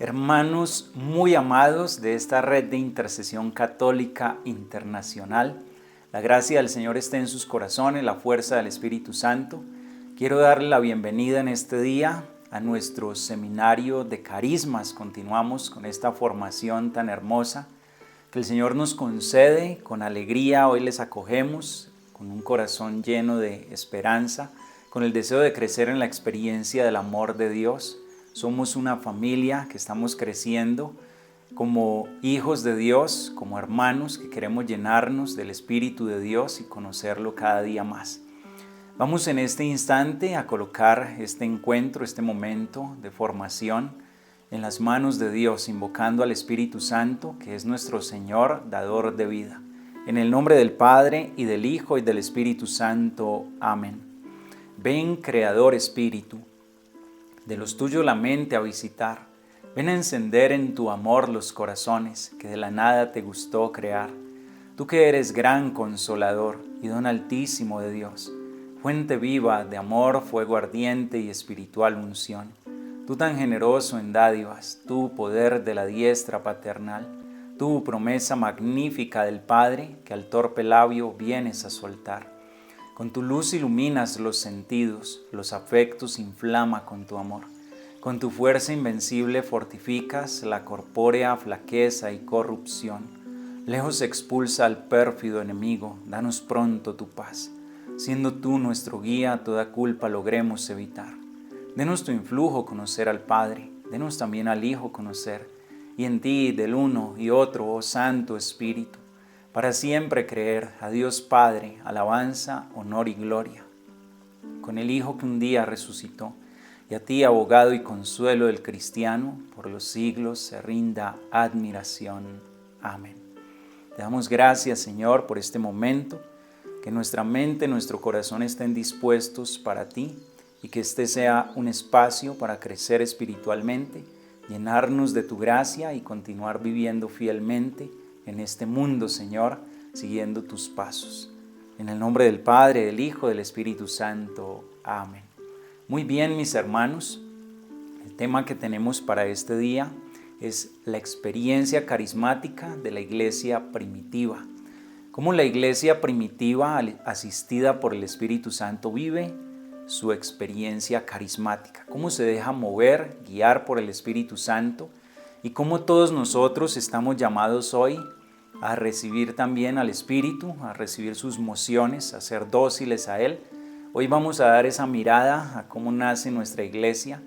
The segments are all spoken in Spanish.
Hermanos muy amados de esta red de intercesión católica internacional, la gracia del Señor esté en sus corazones, la fuerza del Espíritu Santo. Quiero darle la bienvenida en este día a nuestro seminario de carismas. Continuamos con esta formación tan hermosa que el Señor nos concede con alegría. Hoy les acogemos con un corazón lleno de esperanza, con el deseo de crecer en la experiencia del amor de Dios. Somos una familia que estamos creciendo como hijos de Dios, como hermanos que queremos llenarnos del Espíritu de Dios y conocerlo cada día más. Vamos en este instante a colocar este encuentro, este momento de formación en las manos de Dios, invocando al Espíritu Santo, que es nuestro Señor, dador de vida. En el nombre del Padre, y del Hijo, y del Espíritu Santo. Amén. Ven, Creador Espíritu, de los tuyos la mente a visitar. Ven a encender en tu amor los corazones que de la nada te gustó crear. Tú que eres gran consolador y don altísimo de Dios, fuente viva de amor, fuego ardiente y espiritual unción. Tú tan generoso en dádivas, tú poder de la diestra paternal, tú promesa magnífica del Padre que al torpe labio vienes a soltar. Con tu luz iluminas los sentidos, los afectos inflama con tu amor. Con tu fuerza invencible fortificas la corpórea flaqueza y corrupción. Lejos expulsa al pérfido enemigo, danos pronto tu paz. Siendo tú nuestro guía, toda culpa logremos evitar. Denos tu influjo conocer al Padre, denos también al Hijo conocer, y en ti del uno y otro, oh Santo Espíritu, para siempre creer, a Dios Padre, alabanza, honor y gloria. Con el Hijo que un día resucitó, y a ti, abogado y consuelo del cristiano, por los siglos se rinda admiración. Amén. Te damos gracias, Señor, por este momento, que nuestra mente, nuestro corazón estén dispuestos para ti, y que este sea un espacio para crecer espiritualmente, llenarnos de tu gracia y continuar viviendo fielmente en este mundo, Señor, siguiendo tus pasos. En el nombre del Padre, del Hijo, del Espíritu Santo. Amén. Muy bien, mis hermanos, el tema que tenemos para este día es la experiencia carismática de la iglesia primitiva. Cómo la iglesia primitiva, asistida por el Espíritu Santo, vive su experiencia carismática. Cómo se deja mover, guiar por el Espíritu Santo, y cómo todos nosotros estamos llamados hoy a recibir también al Espíritu, a recibir sus mociones, a ser dóciles a Él. Hoy vamos a dar esa mirada a cómo nace nuestra iglesia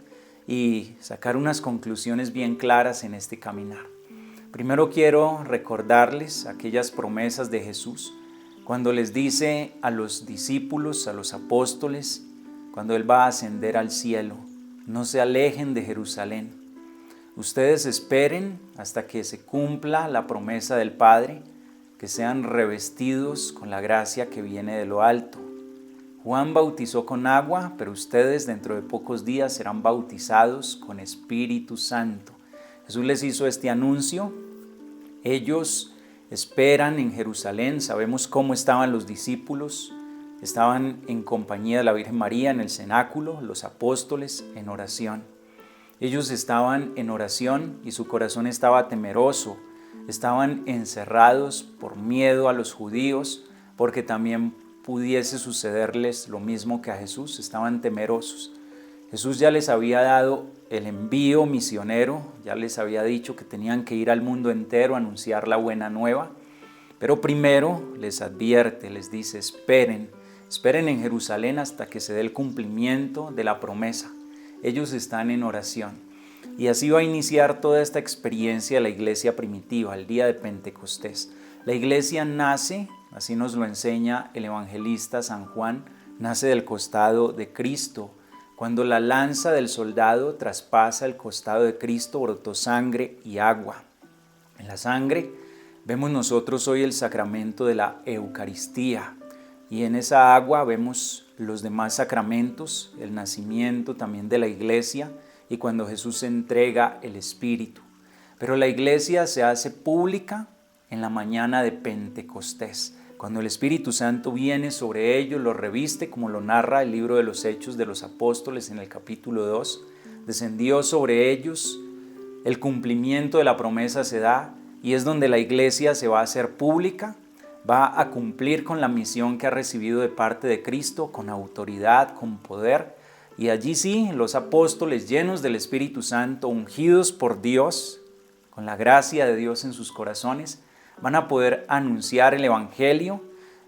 y sacar unas conclusiones bien claras en este caminar. Primero quiero recordarles aquellas promesas de Jesús cuando les dice a los discípulos, a los apóstoles, cuando Él va a ascender al cielo: no se alejen de Jerusalén. Ustedes esperen hasta que se cumpla la promesa del Padre, que sean revestidos con la gracia que viene de lo alto. Juan bautizó con agua, pero ustedes dentro de pocos días serán bautizados con Espíritu Santo. Jesús les hizo este anuncio. Ellos esperan en Jerusalén. Sabemos cómo estaban los discípulos. Estaban en compañía de la Virgen María en el cenáculo, los apóstoles en oración. Ellos estaban en oración y su corazón estaba temeroso. Estaban encerrados por miedo a los judíos, porque también pudiese sucederles lo mismo que a Jesús. Estaban temerosos. Jesús ya les había dado el envío misionero, ya les había dicho que tenían que ir al mundo entero a anunciar la buena nueva, pero primero les advierte, les dice: esperen en Jerusalén hasta que se dé el cumplimiento de la promesa. Ellos están en oración. Y así va a iniciar toda esta experiencia de la iglesia primitiva, el día de Pentecostés. La iglesia nace, así nos lo enseña el evangelista San Juan, nace del costado de Cristo. Cuando la lanza del soldado traspasa el costado de Cristo, brotó sangre y agua. En la sangre vemos nosotros hoy el sacramento de la Eucaristía, y en esa agua vemos los demás sacramentos, el nacimiento también de la iglesia y cuando Jesús entrega el Espíritu. Pero la iglesia se hace pública en la mañana de Pentecostés, cuando el Espíritu Santo viene sobre ellos, los reviste, como lo narra el libro de los Hechos de los Apóstoles en el capítulo 2. Descendió sobre ellos el cumplimiento de la promesa se da y es donde la iglesia se va a hacer pública, va a cumplir con la misión que ha recibido de parte de Cristo, con autoridad, con poder. Y allí sí, los apóstoles llenos del Espíritu Santo, ungidos por Dios, con la gracia de Dios en sus corazones, van a poder anunciar el Evangelio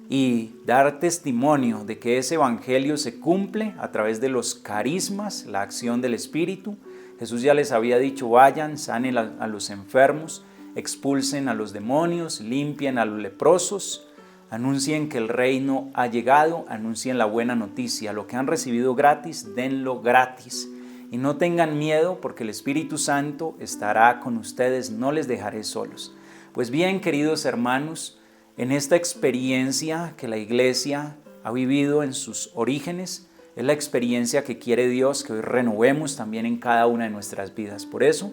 y dar testimonio de que ese Evangelio se cumple a través de los carismas, la acción del Espíritu. Jesús ya les había dicho, vayan, sanen a los enfermos, expulsen a los demonios, limpien a los leprosos, anuncien que el reino ha llegado, anuncien la buena noticia. Lo que han recibido gratis, denlo gratis. Y no tengan miedo porque el Espíritu Santo estará con ustedes, no les dejaré solos. Pues bien, queridos hermanos, en esta experiencia que la iglesia ha vivido en sus orígenes, es la experiencia que quiere Dios que hoy renovemos también en cada una de nuestras vidas. Por eso,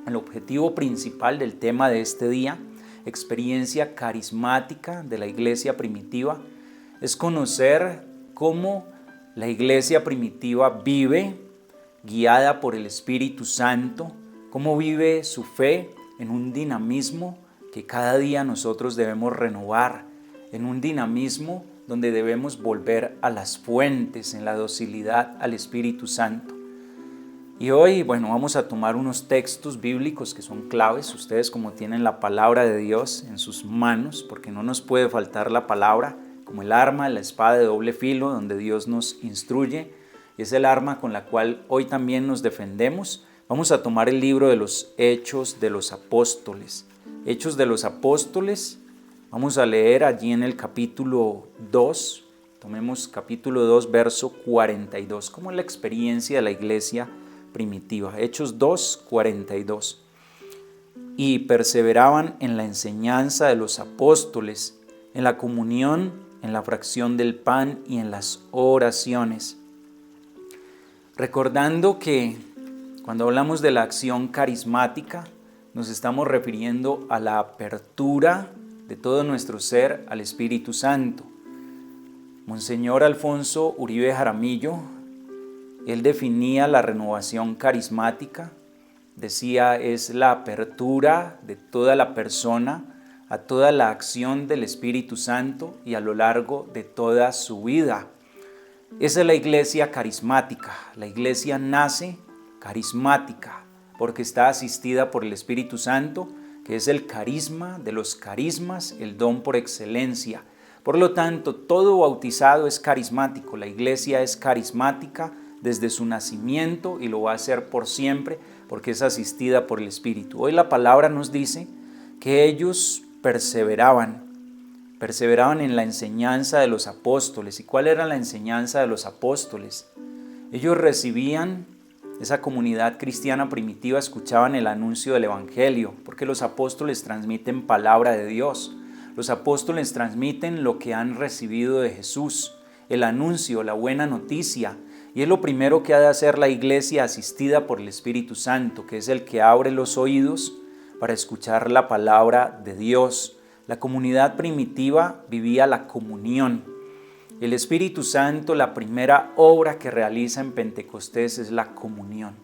el objetivo principal del tema de este día, experiencia carismática de la iglesia primitiva, es conocer cómo la iglesia primitiva vive guiada por el Espíritu Santo, cómo vive su fe en un dinamismo que cada día nosotros debemos renovar, en un dinamismo donde debemos volver a las fuentes, en la docilidad al Espíritu Santo. Y hoy, vamos a tomar unos textos bíblicos que son claves. Ustedes, como tienen la palabra de Dios en sus manos, porque no nos puede faltar la palabra, como el arma, la espada de doble filo, donde Dios nos instruye, y es el arma con la cual hoy también nos defendemos. Vamos a tomar el libro de los Hechos de los Apóstoles. Hechos de los Apóstoles, vamos a leer allí en el capítulo 2, tomemos capítulo 2, verso 42, como es la experiencia de la iglesia primitiva. Hechos 2, 42. Y perseveraban en la enseñanza de los apóstoles, en la comunión, en la fracción del pan y en las oraciones. Recordando que cuando hablamos de la acción carismática, nos estamos refiriendo a la apertura de todo nuestro ser al Espíritu Santo. Monseñor Alfonso Uribe Jaramillo, él definía la renovación carismática, decía, es la apertura de toda la persona a toda la acción del Espíritu Santo y a lo largo de toda su vida. Esa es la iglesia carismática. La iglesia nace carismática porque está asistida por el Espíritu Santo, que es el carisma de los carismas, el don por excelencia. Por lo tanto, todo bautizado es carismático. La iglesia es carismática desde su nacimiento y lo va a hacer por siempre porque es asistida por el Espíritu. Hoy la palabra nos dice que ellos perseveraban en la enseñanza de los apóstoles. ¿Y cuál era la enseñanza de los apóstoles? Ellos recibían, esa comunidad cristiana primitiva escuchaban el anuncio del Evangelio, porque los apóstoles transmiten palabra de Dios. Los apóstoles transmiten lo que han recibido de Jesús, el anuncio, la buena noticia. Y es lo primero que ha de hacer la iglesia asistida por el Espíritu Santo, que es el que abre los oídos para escuchar la palabra de Dios. La comunidad primitiva vivía la comunión. El Espíritu Santo, la primera obra que realiza en Pentecostés es la comunión.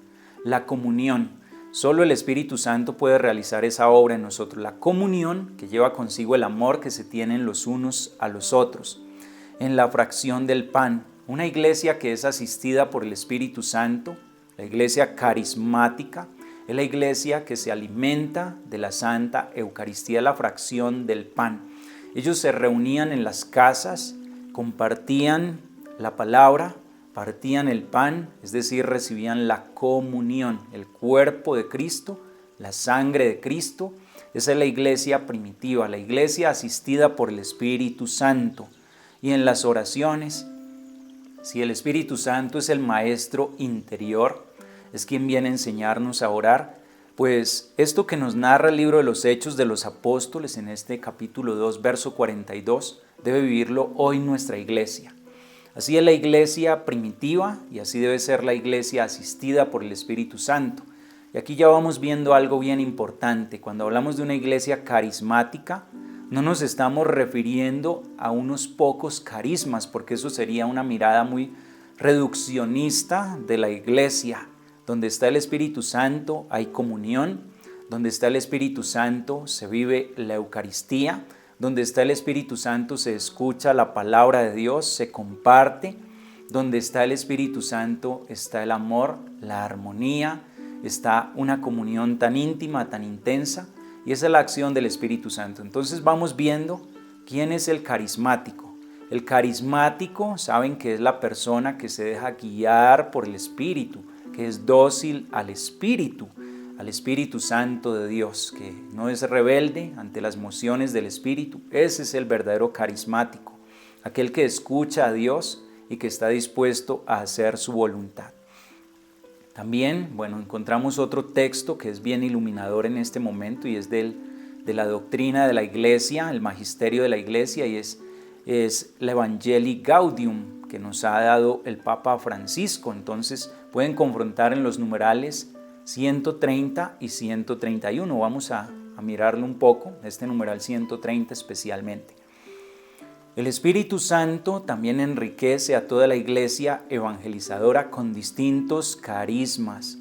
La comunión. Solo el Espíritu Santo puede realizar esa obra en nosotros. La comunión que lleva consigo el amor que se tienen los unos a los otros. En la fracción del pan. Una iglesia que es asistida por el Espíritu Santo, la iglesia carismática, es la iglesia que se alimenta de la Santa Eucaristía, la fracción del pan. Ellos se reunían en las casas, compartían la palabra, partían el pan, es decir, recibían la comunión, el cuerpo de Cristo, la sangre de Cristo. Esa es la iglesia primitiva, la iglesia asistida por el Espíritu Santo. Y en las oraciones, si el Espíritu Santo es el maestro interior, es quien viene a enseñarnos a orar, pues esto que nos narra el libro de los Hechos de los Apóstoles en este capítulo 2, verso 42, debe vivirlo hoy nuestra iglesia. Así es la iglesia primitiva y así debe ser la iglesia asistida por el Espíritu Santo. Y aquí ya vamos viendo algo bien importante. Cuando hablamos de una iglesia carismática, no nos estamos refiriendo a unos pocos carismas, porque eso sería una mirada muy reduccionista de la iglesia. Donde está el Espíritu Santo hay comunión. Donde está el Espíritu Santo se vive la Eucaristía. Donde está el Espíritu Santo se escucha la palabra de Dios, se comparte. Donde está el Espíritu Santo está el amor, la armonía, está una comunión tan íntima, tan intensa, y esa es la acción del Espíritu Santo. Entonces vamos viendo quién es el carismático. El carismático, saben que es la persona que se deja guiar por el Espíritu, que es dócil al Espíritu Santo de Dios, que no es rebelde ante las mociones del Espíritu. Ese es el verdadero carismático, aquel que escucha a Dios y que está dispuesto a hacer su voluntad. También, encontramos otro texto que es bien iluminador en este momento y es de la doctrina de la Iglesia, el magisterio de la Iglesia, y es la Evangelii Gaudium que nos ha dado el Papa Francisco. Entonces pueden confrontar en los numerales 130 y 131. Vamos a mirarlo un poco, este numeral 130 especialmente. El Espíritu Santo también enriquece a toda la iglesia evangelizadora con distintos carismas.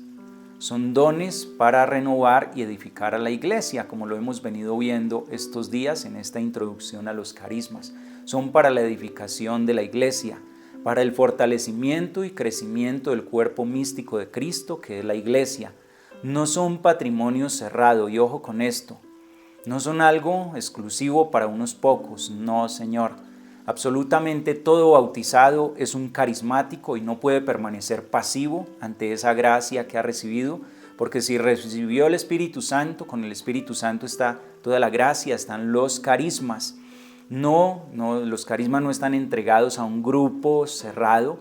Son dones para renovar y edificar a la iglesia, como lo hemos venido viendo estos días en esta introducción a los carismas. Son para la edificación de la iglesia, para el fortalecimiento y crecimiento del cuerpo místico de Cristo, que es la iglesia. No son patrimonio cerrado, y ojo con esto. No son algo exclusivo para unos pocos, no, Señor. Absolutamente todo bautizado es un carismático y no puede permanecer pasivo ante esa gracia que ha recibido, porque si recibió el Espíritu Santo, con el Espíritu Santo está toda la gracia, están los carismas. No, los carismas no están entregados a un grupo cerrado,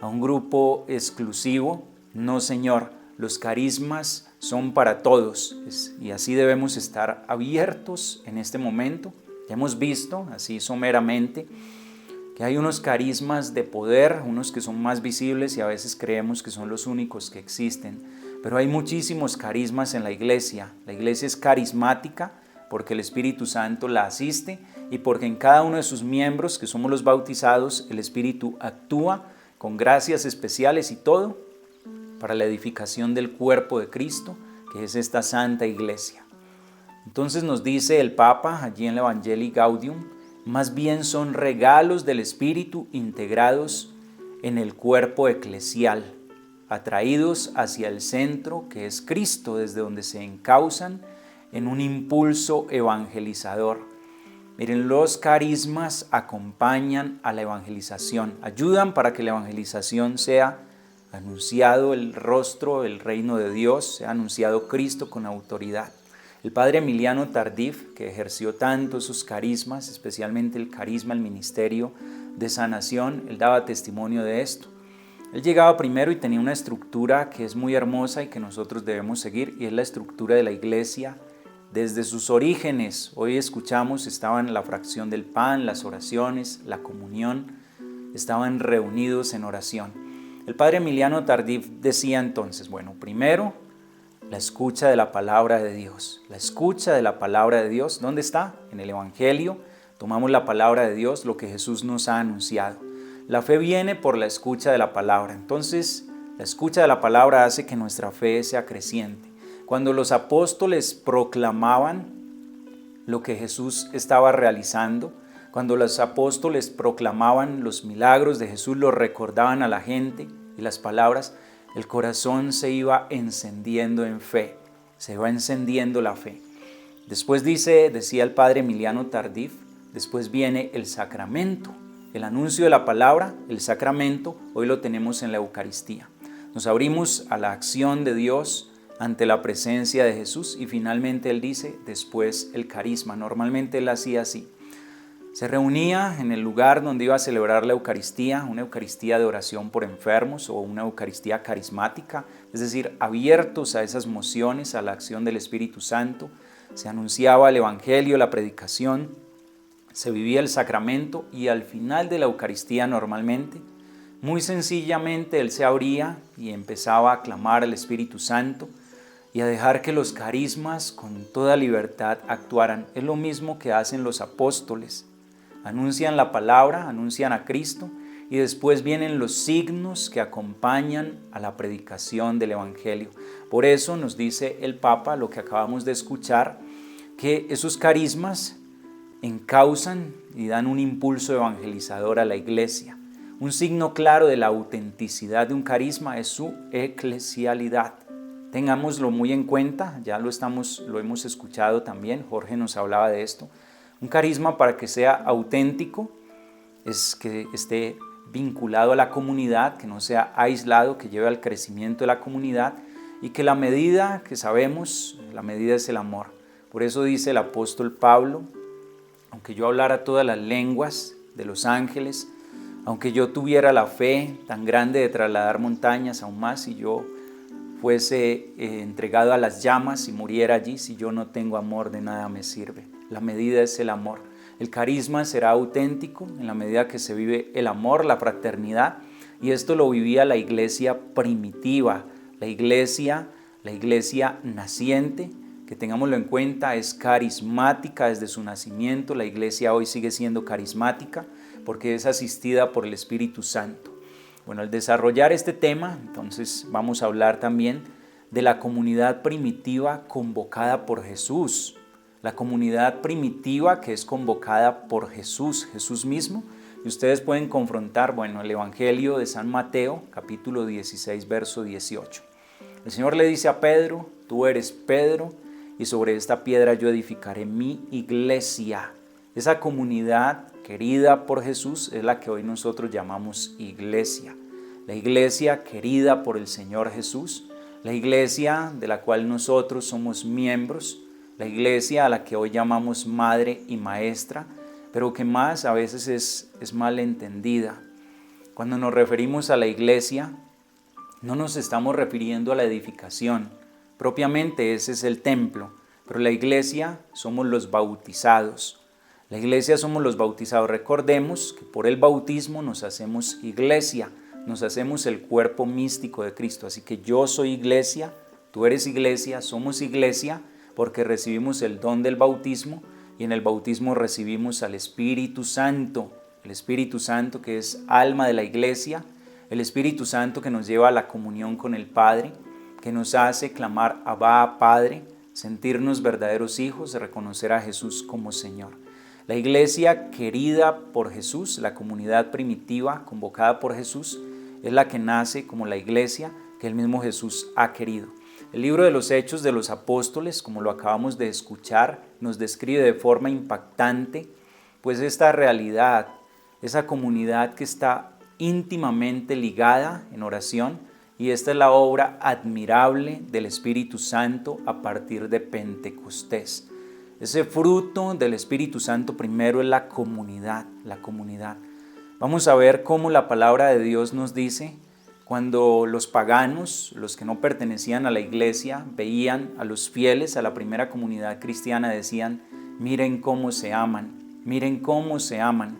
a un grupo exclusivo. No, Señor. Los carismas son para todos y así debemos estar abiertos en este momento. Ya hemos visto, así someramente, que hay unos carismas de poder, unos que son más visibles y a veces creemos que son los únicos que existen. Pero hay muchísimos carismas en la iglesia. La iglesia es carismática porque el Espíritu Santo la asiste y porque en cada uno de sus miembros, que somos los bautizados, el Espíritu actúa con gracias especiales y todo para la edificación del cuerpo de Cristo, que es esta santa iglesia. Entonces nos dice el Papa allí en la Evangelii Gaudium, más bien son regalos del Espíritu integrados en el cuerpo eclesial, atraídos hacia el centro que es Cristo, desde donde se encausan en un impulso evangelizador. Miren, los carismas acompañan a la evangelización, ayudan para que la evangelización sea anunciado el rostro, el reino de Dios, se ha anunciado Cristo con autoridad. El padre Emiliano Tardif, que ejerció tanto sus carismas, especialmente el carisma, el ministerio de sanación, él daba testimonio de esto. Él llegaba primero y tenía una estructura que es muy hermosa y que nosotros debemos seguir, y es la estructura de la iglesia desde sus orígenes. Hoy escuchamos, estaban la fracción del pan, las oraciones, la comunión, estaban reunidos en oración. El padre Emiliano Tardif decía entonces, primero, la escucha de la palabra de Dios. La escucha de la palabra de Dios, ¿dónde está? En el Evangelio. Tomamos la palabra de Dios, lo que Jesús nos ha anunciado. La fe viene por la escucha de la palabra. Entonces, la escucha de la palabra hace que nuestra fe sea creciente. Cuando los apóstoles proclamaban lo que Jesús estaba realizando, cuando los apóstoles proclamaban los milagros de Jesús, los recordaban a la gente y las palabras, el corazón se iba encendiendo en fe, se iba encendiendo la fe. Después decía el padre Emiliano Tardif, después viene el sacramento, el anuncio de la palabra, el sacramento, hoy lo tenemos en la Eucaristía. Nos abrimos a la acción de Dios ante la presencia de Jesús y finalmente él dice, después el carisma. Normalmente él hacía así. Se reunía en el lugar donde iba a celebrar la Eucaristía, una Eucaristía de oración por enfermos o una Eucaristía carismática, es decir, abiertos a esas mociones, a la acción del Espíritu Santo. Se anunciaba el Evangelio, la predicación, se vivía el sacramento y al final de la Eucaristía normalmente, muy sencillamente él se abría y empezaba a clamar al Espíritu Santo y a dejar que los carismas con toda libertad actuaran. Es lo mismo que hacen los apóstoles. Anuncian la palabra, anuncian a Cristo y después vienen los signos que acompañan a la predicación del Evangelio. Por eso nos dice el Papa, lo que acabamos de escuchar, que esos carismas encausan y dan un impulso evangelizador a la iglesia. Un signo claro de la autenticidad de un carisma es su eclesialidad. Tengámoslo muy en cuenta, ya lo hemos escuchado también, Jorge nos hablaba de esto. Un carisma, para que sea auténtico, es que esté vinculado a la comunidad, que no sea aislado, que lleve al crecimiento de la comunidad, y que la medida que sabemos, la medida es el amor. Por eso dice el apóstol Pablo: aunque yo hablara todas las lenguas de los ángeles, aunque yo tuviera la fe tan grande de trasladar montañas, aún más si yo fuese entregado a las llamas y muriera allí, si yo no tengo amor, de nada me sirve. La medida es el amor. El carisma será auténtico en la medida que se vive el amor, la fraternidad, y esto lo vivía la iglesia primitiva, la iglesia naciente, que tengámoslo en cuenta, es carismática desde su nacimiento. La iglesia hoy sigue siendo carismática porque es asistida por el Espíritu Santo. Bueno, al desarrollar este tema, entonces vamos a hablar también de la comunidad primitiva convocada por Jesús. La comunidad primitiva que es convocada por Jesús mismo. Y ustedes pueden confrontar, el Evangelio de San Mateo, capítulo 16, verso 18. El Señor le dice a Pedro: tú eres Pedro, y sobre esta piedra yo edificaré mi iglesia. Esa comunidad querida por Jesús es la que hoy nosotros llamamos iglesia. La iglesia querida por el Señor Jesús, la iglesia de la cual nosotros somos miembros, la iglesia a la que hoy llamamos madre y maestra, pero que más a veces es mal entendida. Cuando nos referimos a la iglesia, no nos estamos refiriendo a la edificación. Propiamente ese es el templo, pero la iglesia somos los bautizados. La iglesia somos los bautizados. Recordemos que por el bautismo nos hacemos iglesia, nos hacemos el cuerpo místico de Cristo. Así que yo soy iglesia, tú eres iglesia, somos iglesia, porque recibimos el don del bautismo, y en el bautismo recibimos al Espíritu Santo, el Espíritu Santo que es alma de la iglesia, el Espíritu Santo que nos lleva a la comunión con el Padre, que nos hace clamar Abba, Padre, sentirnos verdaderos hijos, reconocer a Jesús como Señor. La iglesia querida por Jesús, la comunidad primitiva convocada por Jesús, es la que nace como la iglesia que el mismo Jesús ha querido. El libro de los Hechos de los Apóstoles, como lo acabamos de escuchar, nos describe de forma impactante pues esta realidad, esa comunidad que está íntimamente ligada en oración, y esta es la obra admirable del Espíritu Santo a partir de Pentecostés. Ese fruto del Espíritu Santo primero es la comunidad. Vamos a ver cómo la palabra de Dios nos dice, cuando los paganos, los que no pertenecían a la iglesia, veían a los fieles, a la primera comunidad cristiana, decían: miren cómo se aman, miren cómo se aman.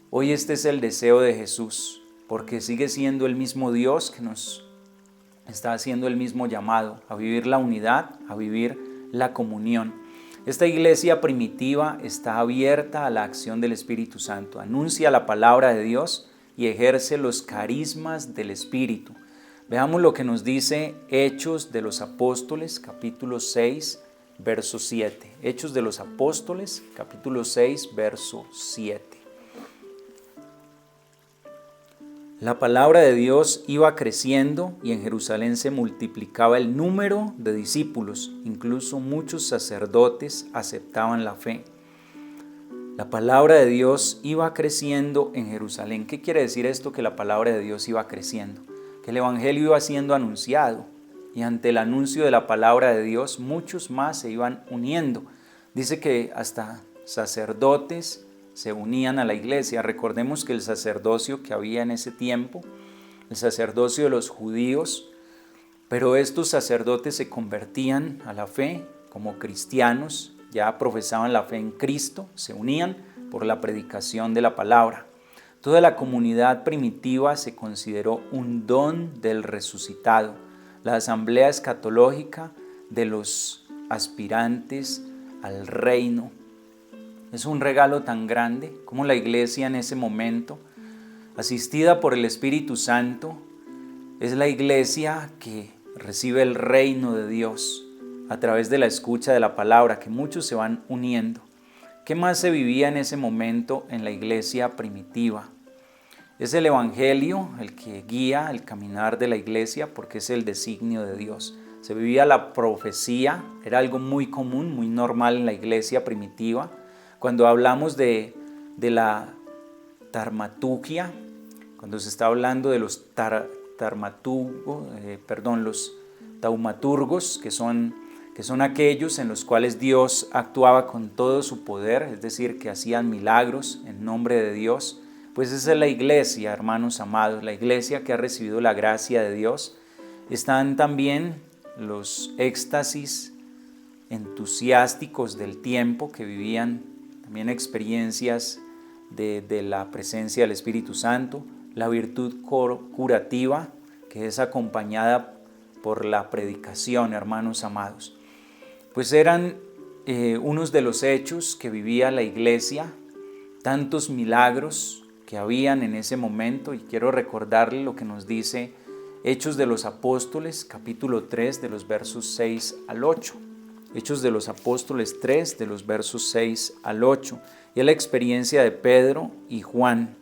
Hoy este es el deseo de Jesús, porque sigue siendo el mismo Dios que nos está haciendo el mismo llamado a vivir la unidad, a vivir la comunión. Esta iglesia primitiva está abierta a la acción del Espíritu Santo, anuncia la palabra de Dios y ejerce los carismas del Espíritu. Veamos lo que nos dice Hechos de los Apóstoles, capítulo 6, verso 7. Hechos de los Apóstoles, capítulo 6, verso 7. La palabra de Dios iba creciendo y en Jerusalén se multiplicaba el número de discípulos. Incluso muchos sacerdotes aceptaban la fe. La palabra de Dios iba creciendo en Jerusalén. ¿Qué quiere decir esto? Que la palabra de Dios iba creciendo, que el Evangelio iba siendo anunciado, y ante el anuncio de la palabra de Dios muchos más se iban uniendo. Dice que hasta sacerdotes se unían a la iglesia. Recordemos que el sacerdocio que había en ese tiempo, el sacerdocio de los judíos, pero estos sacerdotes se convertían a la fe como cristianos, ya profesaban la fe en Cristo, se unían por la predicación de la palabra. Toda la comunidad primitiva se consideró un don del resucitado, la asamblea escatológica de los aspirantes al reino. Es un regalo tan grande como la iglesia en ese momento asistida por el Espíritu Santo, es la iglesia que recibe el reino de Dios a través de la escucha de la palabra, que muchos se van uniendo. ¿Qué más se vivía en ese momento en la iglesia primitiva? Es el Evangelio el que guía el caminar de la iglesia porque es el designio de Dios. Se vivía la profecía, era algo muy común, muy normal en la iglesia primitiva. Cuando hablamos de la taumaturgia, cuando se está hablando de los los taumaturgos, que son aquellos en los cuales Dios actuaba con todo su poder, es decir, que hacían milagros en nombre de Dios, pues esa es la iglesia, hermanos amados, la iglesia que ha recibido la gracia de Dios. Están también los éxtasis entusiásticos del tiempo que vivían también experiencias de la presencia del Espíritu Santo, la virtud curativa que es acompañada por la predicación, hermanos amados. Pues eran unos de los hechos que vivía la iglesia, tantos milagros que habían en ese momento, y quiero recordarle lo que nos dice Hechos de los Apóstoles, capítulo 3, de los versos 6 al 8. Hechos de los Apóstoles 3, de los versos 6 al 8. Y es la experiencia de Pedro y Juan.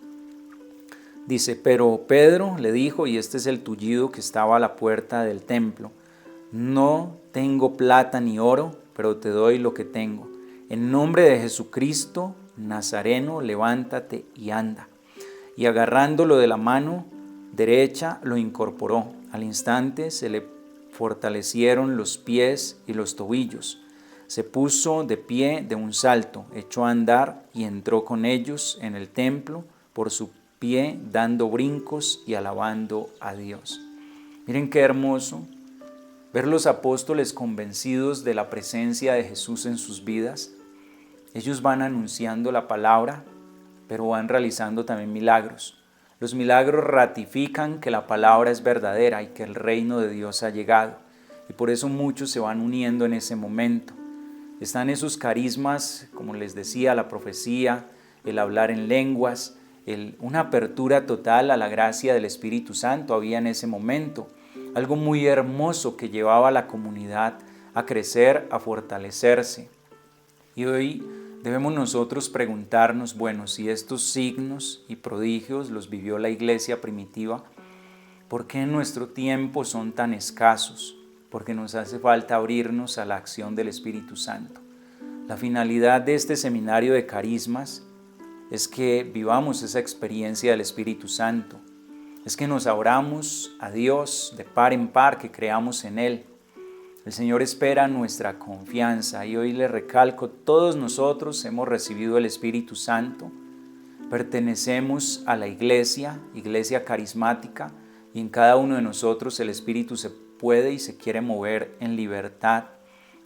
Dice, pero Pedro le dijo, y este es el tullido que estaba a la puerta del templo: no tengo plata ni oro, pero te doy lo que tengo. En nombre de Jesucristo Nazareno, levántate y anda. Y agarrándolo de la mano derecha, lo incorporó. Al instante se le fortalecieron los pies y los tobillos. Se puso de pie de un salto, echó a andar y entró con ellos en el templo por su pie, dando brincos y alabando a Dios. Miren qué hermoso ver los apóstoles convencidos de la presencia de Jesús en sus vidas. Ellos van anunciando la palabra, pero van realizando también milagros. Los milagros ratifican que la palabra es verdadera y que el reino de Dios ha llegado. Y por eso muchos se van uniendo en ese momento. Están esos carismas, como les decía, la profecía, el hablar en lenguas, una apertura total a la gracia del Espíritu Santo había en ese momento. Algo muy hermoso que llevaba a la comunidad a crecer, a fortalecerse. Y hoy debemos nosotros preguntarnos, bueno, si estos signos y prodigios los vivió la iglesia primitiva, ¿por qué en nuestro tiempo son tan escasos? Porque nos hace falta abrirnos a la acción del Espíritu Santo. La finalidad de este seminario de carismas es que vivamos esa experiencia del Espíritu Santo, es que nos abramos a Dios de par en par, que creamos en Él. El Señor espera nuestra confianza y hoy le recalco, todos nosotros hemos recibido el Espíritu Santo, pertenecemos a la iglesia carismática, y en cada uno de nosotros el Espíritu se puede y se quiere mover en libertad,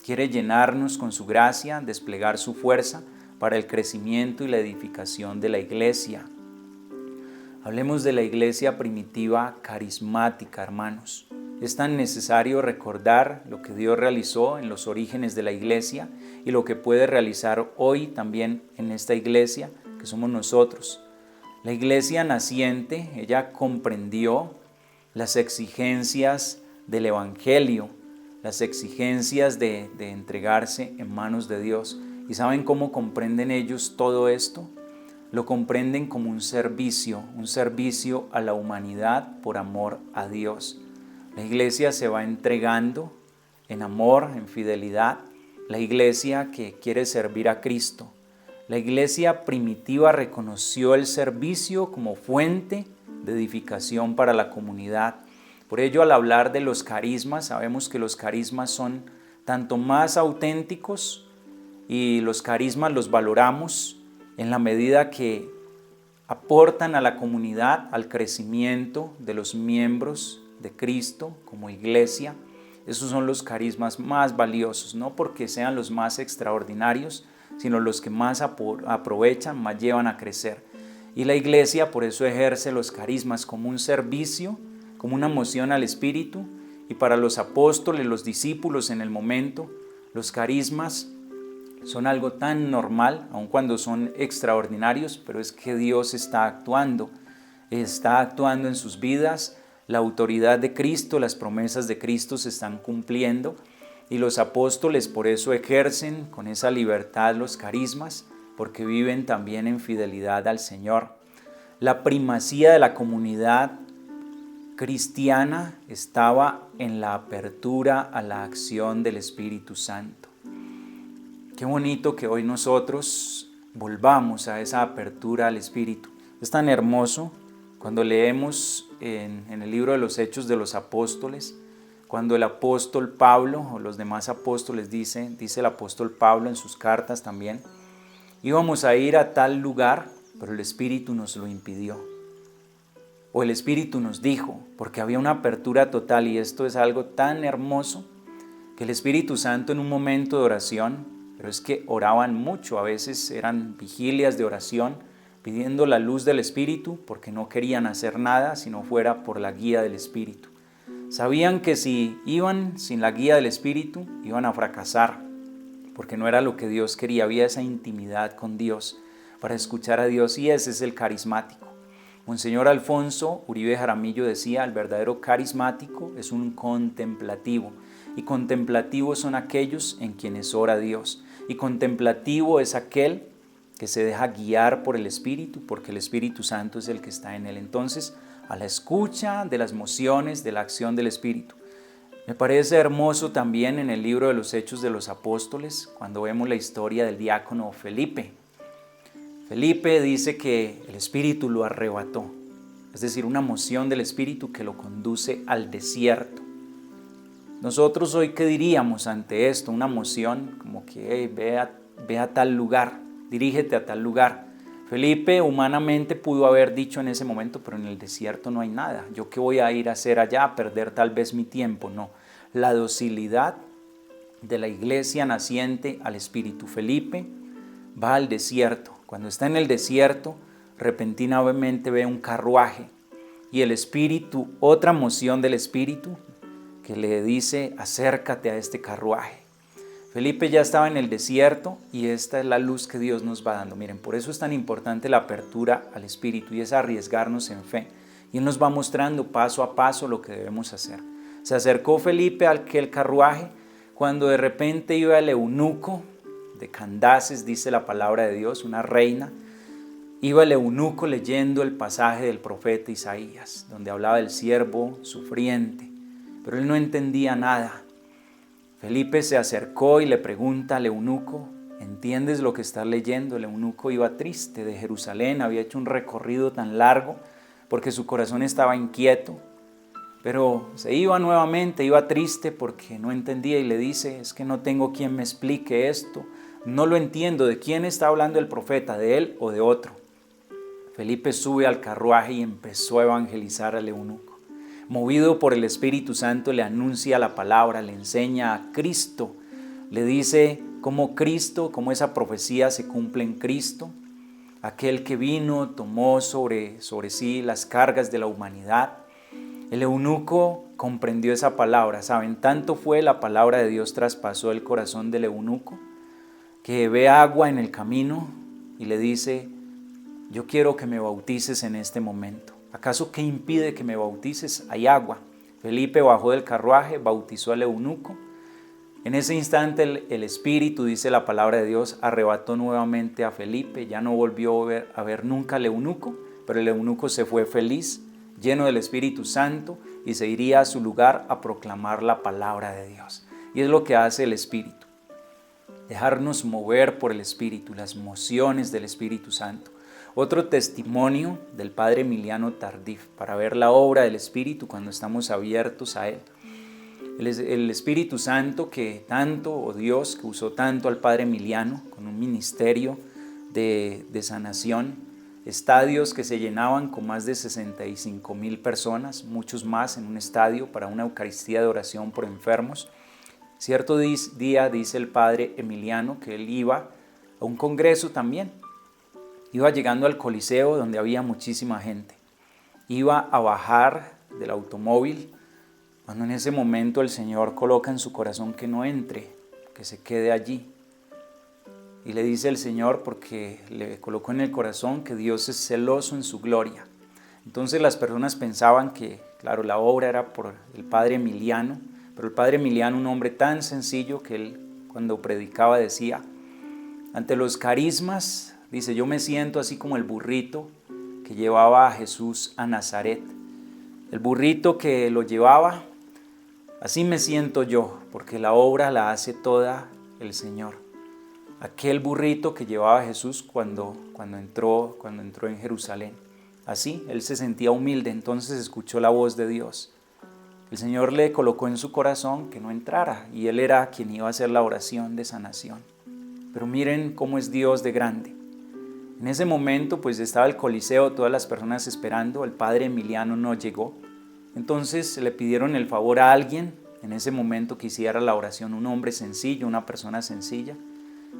quiere llenarnos con su gracia, desplegar su fuerza para el crecimiento y la edificación de la iglesia. Hablemos de la iglesia primitiva carismática, hermanos. Es tan necesario recordar lo que Dios realizó en los orígenes de la iglesia y lo que puede realizar hoy también en esta iglesia que somos nosotros. La iglesia naciente, ella comprendió las exigencias del Evangelio, las exigencias de entregarse en manos de Dios. ¿Y saben cómo comprenden ellos todo esto? Lo comprenden como un servicio a la humanidad por amor a Dios. La iglesia se va entregando en amor, en fidelidad. La iglesia que quiere servir a Cristo. La iglesia primitiva reconoció el servicio como fuente de edificación para la comunidad. Por ello, al hablar de los carismas, sabemos que los carismas son tanto más auténticos, y los carismas los valoramos en la medida que aportan a la comunidad, al crecimiento de los miembros de Cristo como iglesia. Esos son los carismas más valiosos, no porque sean los más extraordinarios, sino los que más aprovechan, más llevan a crecer. Y la iglesia por eso ejerce los carismas como un servicio, como una moción al Espíritu. Y para los apóstoles, los discípulos en el momento, los carismas son algo tan normal, aun cuando son extraordinarios, pero es que Dios está actuando. está actuando en sus vidas, la autoridad de Cristo, las promesas de Cristo se están cumpliendo y los apóstoles por eso ejercen con esa libertad los carismas, porque viven también en fidelidad al Señor. La primacía de la comunidad cristiana estaba en la apertura a la acción del Espíritu Santo. Qué bonito que hoy nosotros volvamos a esa apertura al Espíritu. Es tan hermoso cuando leemos en el libro de los Hechos de los Apóstoles, cuando el apóstol Pablo o los demás apóstoles dice el apóstol Pablo en sus cartas también, íbamos a ir a tal lugar, pero el Espíritu nos lo impidió. O el Espíritu nos dijo, porque había una apertura total, y esto es algo tan hermoso, que el Espíritu Santo en un momento de oración, pero es que oraban mucho, a veces eran vigilias de oración, pidiendo la luz del Espíritu, porque no querían hacer nada si no fuera por la guía del Espíritu. Sabían que si iban sin la guía del Espíritu, iban a fracasar, porque no era lo que Dios quería, había esa intimidad con Dios, para escuchar a Dios, y ese es el carismático. Monseñor Alfonso Uribe Jaramillo decía, el verdadero carismático es un contemplativo, y contemplativos son aquellos en quienes ora Dios, y contemplativo es aquel que se deja guiar por el Espíritu, porque el Espíritu Santo es el que está en él. Entonces, a la escucha de las mociones, de la acción del Espíritu. Me parece hermoso también en el libro de los Hechos de los Apóstoles, cuando vemos la historia del diácono Felipe. Felipe dice que el Espíritu lo arrebató, es decir, una moción del Espíritu que lo conduce al desierto. Nosotros hoy, ¿qué diríamos ante esto? Una moción como que ve a tal lugar, dirígete a tal lugar. Felipe humanamente pudo haber dicho en ese momento, pero en el desierto no hay nada. ¿Yo qué voy a ir a hacer allá? A perder tal vez mi tiempo. No, la docilidad de la iglesia naciente al Espíritu. Felipe va al desierto. Cuando está en el desierto, repentinamente ve un carruaje y el Espíritu, otra moción del Espíritu que le dice, acércate a este carruaje. Felipe ya estaba en el desierto y esta es la luz que Dios nos va dando. Miren, por eso es tan importante la apertura al Espíritu y es arriesgarnos en fe. Y Él nos va mostrando paso a paso lo que debemos hacer. Se acercó Felipe a aquel carruaje cuando de repente iba el eunuco de Candaces, dice la palabra de Dios, una reina. Iba el eunuco leyendo el pasaje del profeta Isaías, donde hablaba del siervo sufriente, pero él no entendía nada. Felipe se acercó y le pregunta al eunuco, ¿entiendes lo que estás leyendo? El eunuco iba triste de Jerusalén, había hecho un recorrido tan largo porque su corazón estaba inquieto, pero se iba nuevamente, iba triste porque no entendía y le dice, es que no tengo quien me explique esto, no lo entiendo, ¿de quién está hablando el profeta? ¿De él o de otro? Felipe sube al carruaje y empezó a evangelizar al eunuco. Movido por el Espíritu Santo le anuncia la palabra, le enseña a Cristo, le dice cómo Cristo, cómo esa profecía se cumple en Cristo, aquel que vino, tomó sobre sí las cargas de la humanidad. El eunuco comprendió esa palabra, ¿saben? Tanto fue la palabra de Dios traspasó el corazón del eunuco, que ve agua en el camino y le dice, yo quiero que me bautices en este momento. ¿Acaso qué impide que me bautices? Hay agua. Felipe bajó del carruaje, bautizó al eunuco. En ese instante el Espíritu, dice la palabra de Dios, arrebató nuevamente a Felipe. Ya no volvió a ver nunca al eunuco, pero el eunuco se fue feliz, lleno del Espíritu Santo, y se iría a su lugar a proclamar la palabra de Dios. Y es lo que hace el Espíritu. Dejarnos mover por el Espíritu, las mociones del Espíritu Santo. Otro testimonio del Padre Emiliano Tardif para ver la obra del Espíritu cuando estamos abiertos a Él. El Espíritu Santo que tanto, o Dios que usó tanto al Padre Emiliano con un ministerio de sanación, estadios que se llenaban con más de 65,000 personas, muchos más en un estadio para una Eucaristía de oración por enfermos. Cierto día dice el Padre Emiliano que él iba a un congreso también. Iba llegando al Coliseo donde había muchísima gente. Iba a bajar del automóvil cuando en ese momento el Señor coloca en su corazón que no entre, que se quede allí. Y le dice el Señor, porque le colocó en el corazón que Dios es celoso en su gloria. Entonces las personas pensaban que, claro, la obra era por el padre Emiliano, pero el padre Emiliano, un hombre tan sencillo que él cuando predicaba decía, ante los carismas, dice, yo me siento así como el burrito que llevaba a Jesús a Nazaret. El burrito que lo llevaba, así me siento yo, porque la obra la hace toda el Señor. Aquel burrito que llevaba a Jesús cuando entró en Jerusalén. Así, él se sentía humilde, entonces escuchó la voz de Dios. El Señor le colocó en su corazón que no entrara y él era quien iba a hacer la oración de sanación. Pero miren cómo es Dios de grande. En ese momento pues estaba el Coliseo, todas las personas esperando, el padre Emiliano no llegó. Entonces le pidieron el favor a alguien en ese momento que hiciera la oración, un hombre sencillo, una persona sencilla.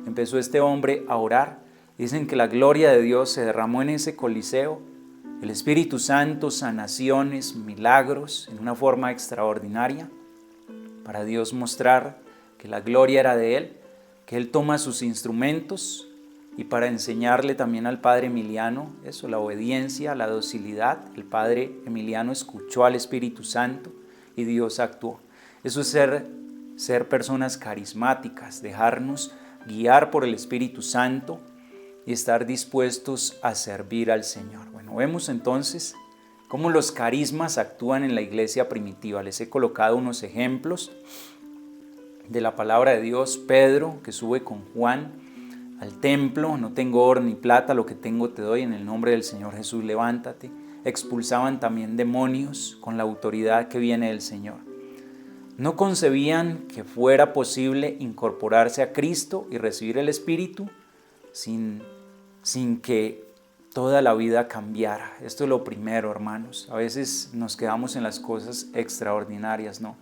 Empezó este hombre a orar. Dicen que la gloria de Dios se derramó en ese Coliseo. El Espíritu Santo, sanaciones, milagros, en una forma extraordinaria, para Dios mostrar que la gloria era de Él, que Él toma sus instrumentos y para enseñarle también al padre Emiliano eso, la obediencia, la docilidad. El padre Emiliano escuchó al Espíritu Santo y Dios actuó. Eso es ser personas carismáticas, dejarnos guiar por el Espíritu Santo y estar dispuestos a servir al Señor. Bueno, vemos entonces cómo los carismas actúan en la iglesia primitiva. Les he colocado unos ejemplos de la palabra de Dios. Pedro, que sube con Juan al templo, no tengo oro ni plata, lo que tengo te doy, en el nombre del Señor Jesús levántate. Expulsaban también demonios con la autoridad que viene del Señor. No concebían que fuera posible incorporarse a Cristo y recibir el Espíritu sin que toda la vida cambiara. Esto es lo primero, hermanos. A veces nos quedamos en las cosas extraordinarias, ¿no?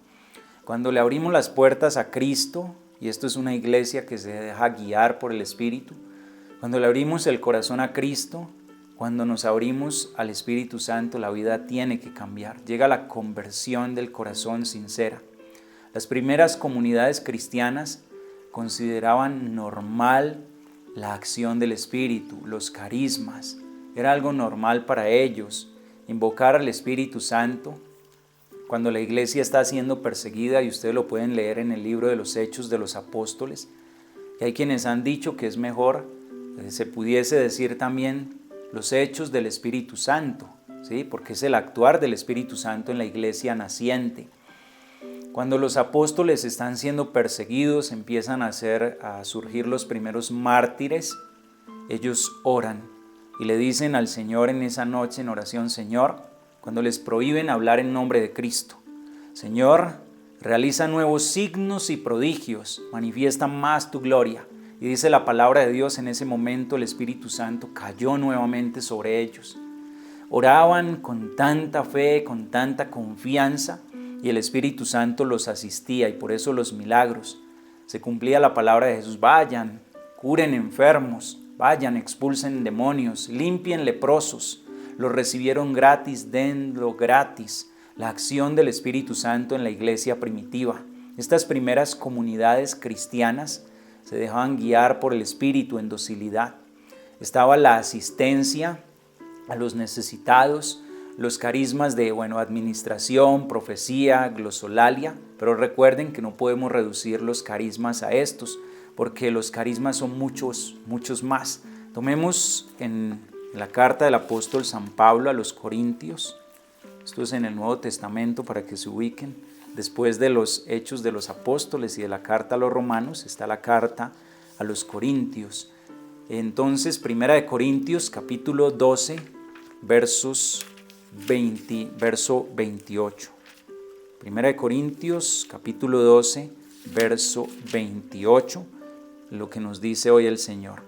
Cuando le abrimos las puertas a Cristo, y esto es una iglesia que se deja guiar por el Espíritu, cuando le abrimos el corazón a Cristo, cuando nos abrimos al Espíritu Santo, la vida tiene que cambiar. Llega la conversión del corazón sincera. Las primeras comunidades cristianas consideraban normal la acción del Espíritu, los carismas. Era algo normal para ellos, invocar al Espíritu Santo. Cuando la iglesia está siendo perseguida, y ustedes lo pueden leer en el libro de los Hechos de los Apóstoles, y hay quienes han dicho que es mejor, se pudiese decir también los hechos del Espíritu Santo, ¿sí? Porque es el actuar del Espíritu Santo en la iglesia naciente. Cuando los apóstoles están siendo perseguidos, empiezan a surgir los primeros mártires, ellos oran y le dicen al Señor en esa noche en oración, Señor, cuando les prohíben hablar en nombre de Cristo, Señor, realiza nuevos signos y prodigios, manifiesta más tu gloria. Y dice la palabra de Dios, en ese momento el Espíritu Santo cayó nuevamente sobre ellos. Oraban con tanta fe, con tanta confianza, y el Espíritu Santo los asistía, y por eso los milagros. Se cumplía la palabra de Jesús, vayan, curen enfermos, vayan, expulsen demonios, limpien leprosos. Los recibieron gratis, denlo gratis. La acción del Espíritu Santo en la iglesia primitiva. Estas primeras comunidades cristianas se dejaban guiar por el Espíritu en docilidad. Estaba la asistencia a los necesitados, los carismas de administración, profecía, glosolalia, pero recuerden que no podemos reducir los carismas a estos, porque los carismas son muchos más. Tomemos en la carta del apóstol San Pablo a los Corintios, esto es en el Nuevo Testamento para que se ubiquen, después de los Hechos de los Apóstoles y de la carta a los Romanos, está la carta a los Corintios. Entonces, Primera de Corintios, capítulo 12, verso 28. Primera de Corintios, capítulo 12, verso 28, lo que nos dice hoy el Señor.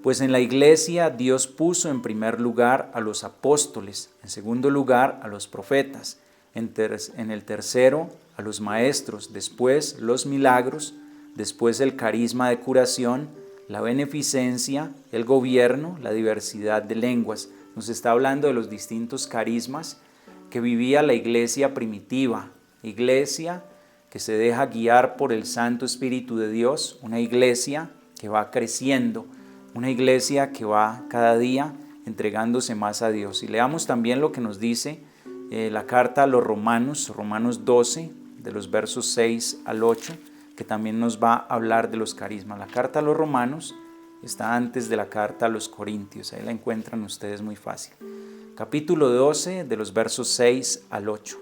Pues en la iglesia Dios puso en primer lugar a los apóstoles, en segundo lugar a los profetas, en el tercero a los maestros, después los milagros, después el carisma de curación, la beneficencia, el gobierno, la diversidad de lenguas. Nos está hablando de los distintos carismas que vivía la iglesia primitiva, iglesia que se deja guiar por el Santo Espíritu de Dios, una iglesia que va creciendo, una iglesia que va cada día entregándose más a Dios. Y leamos también lo que nos dice la carta a los Romanos, Romanos 12, de los versos 6 al 8, que también nos va a hablar de los carismas. La carta a los Romanos está antes de la carta a los Corintios, ahí la encuentran ustedes muy fácil. Capítulo 12, de los versos 6 al 8.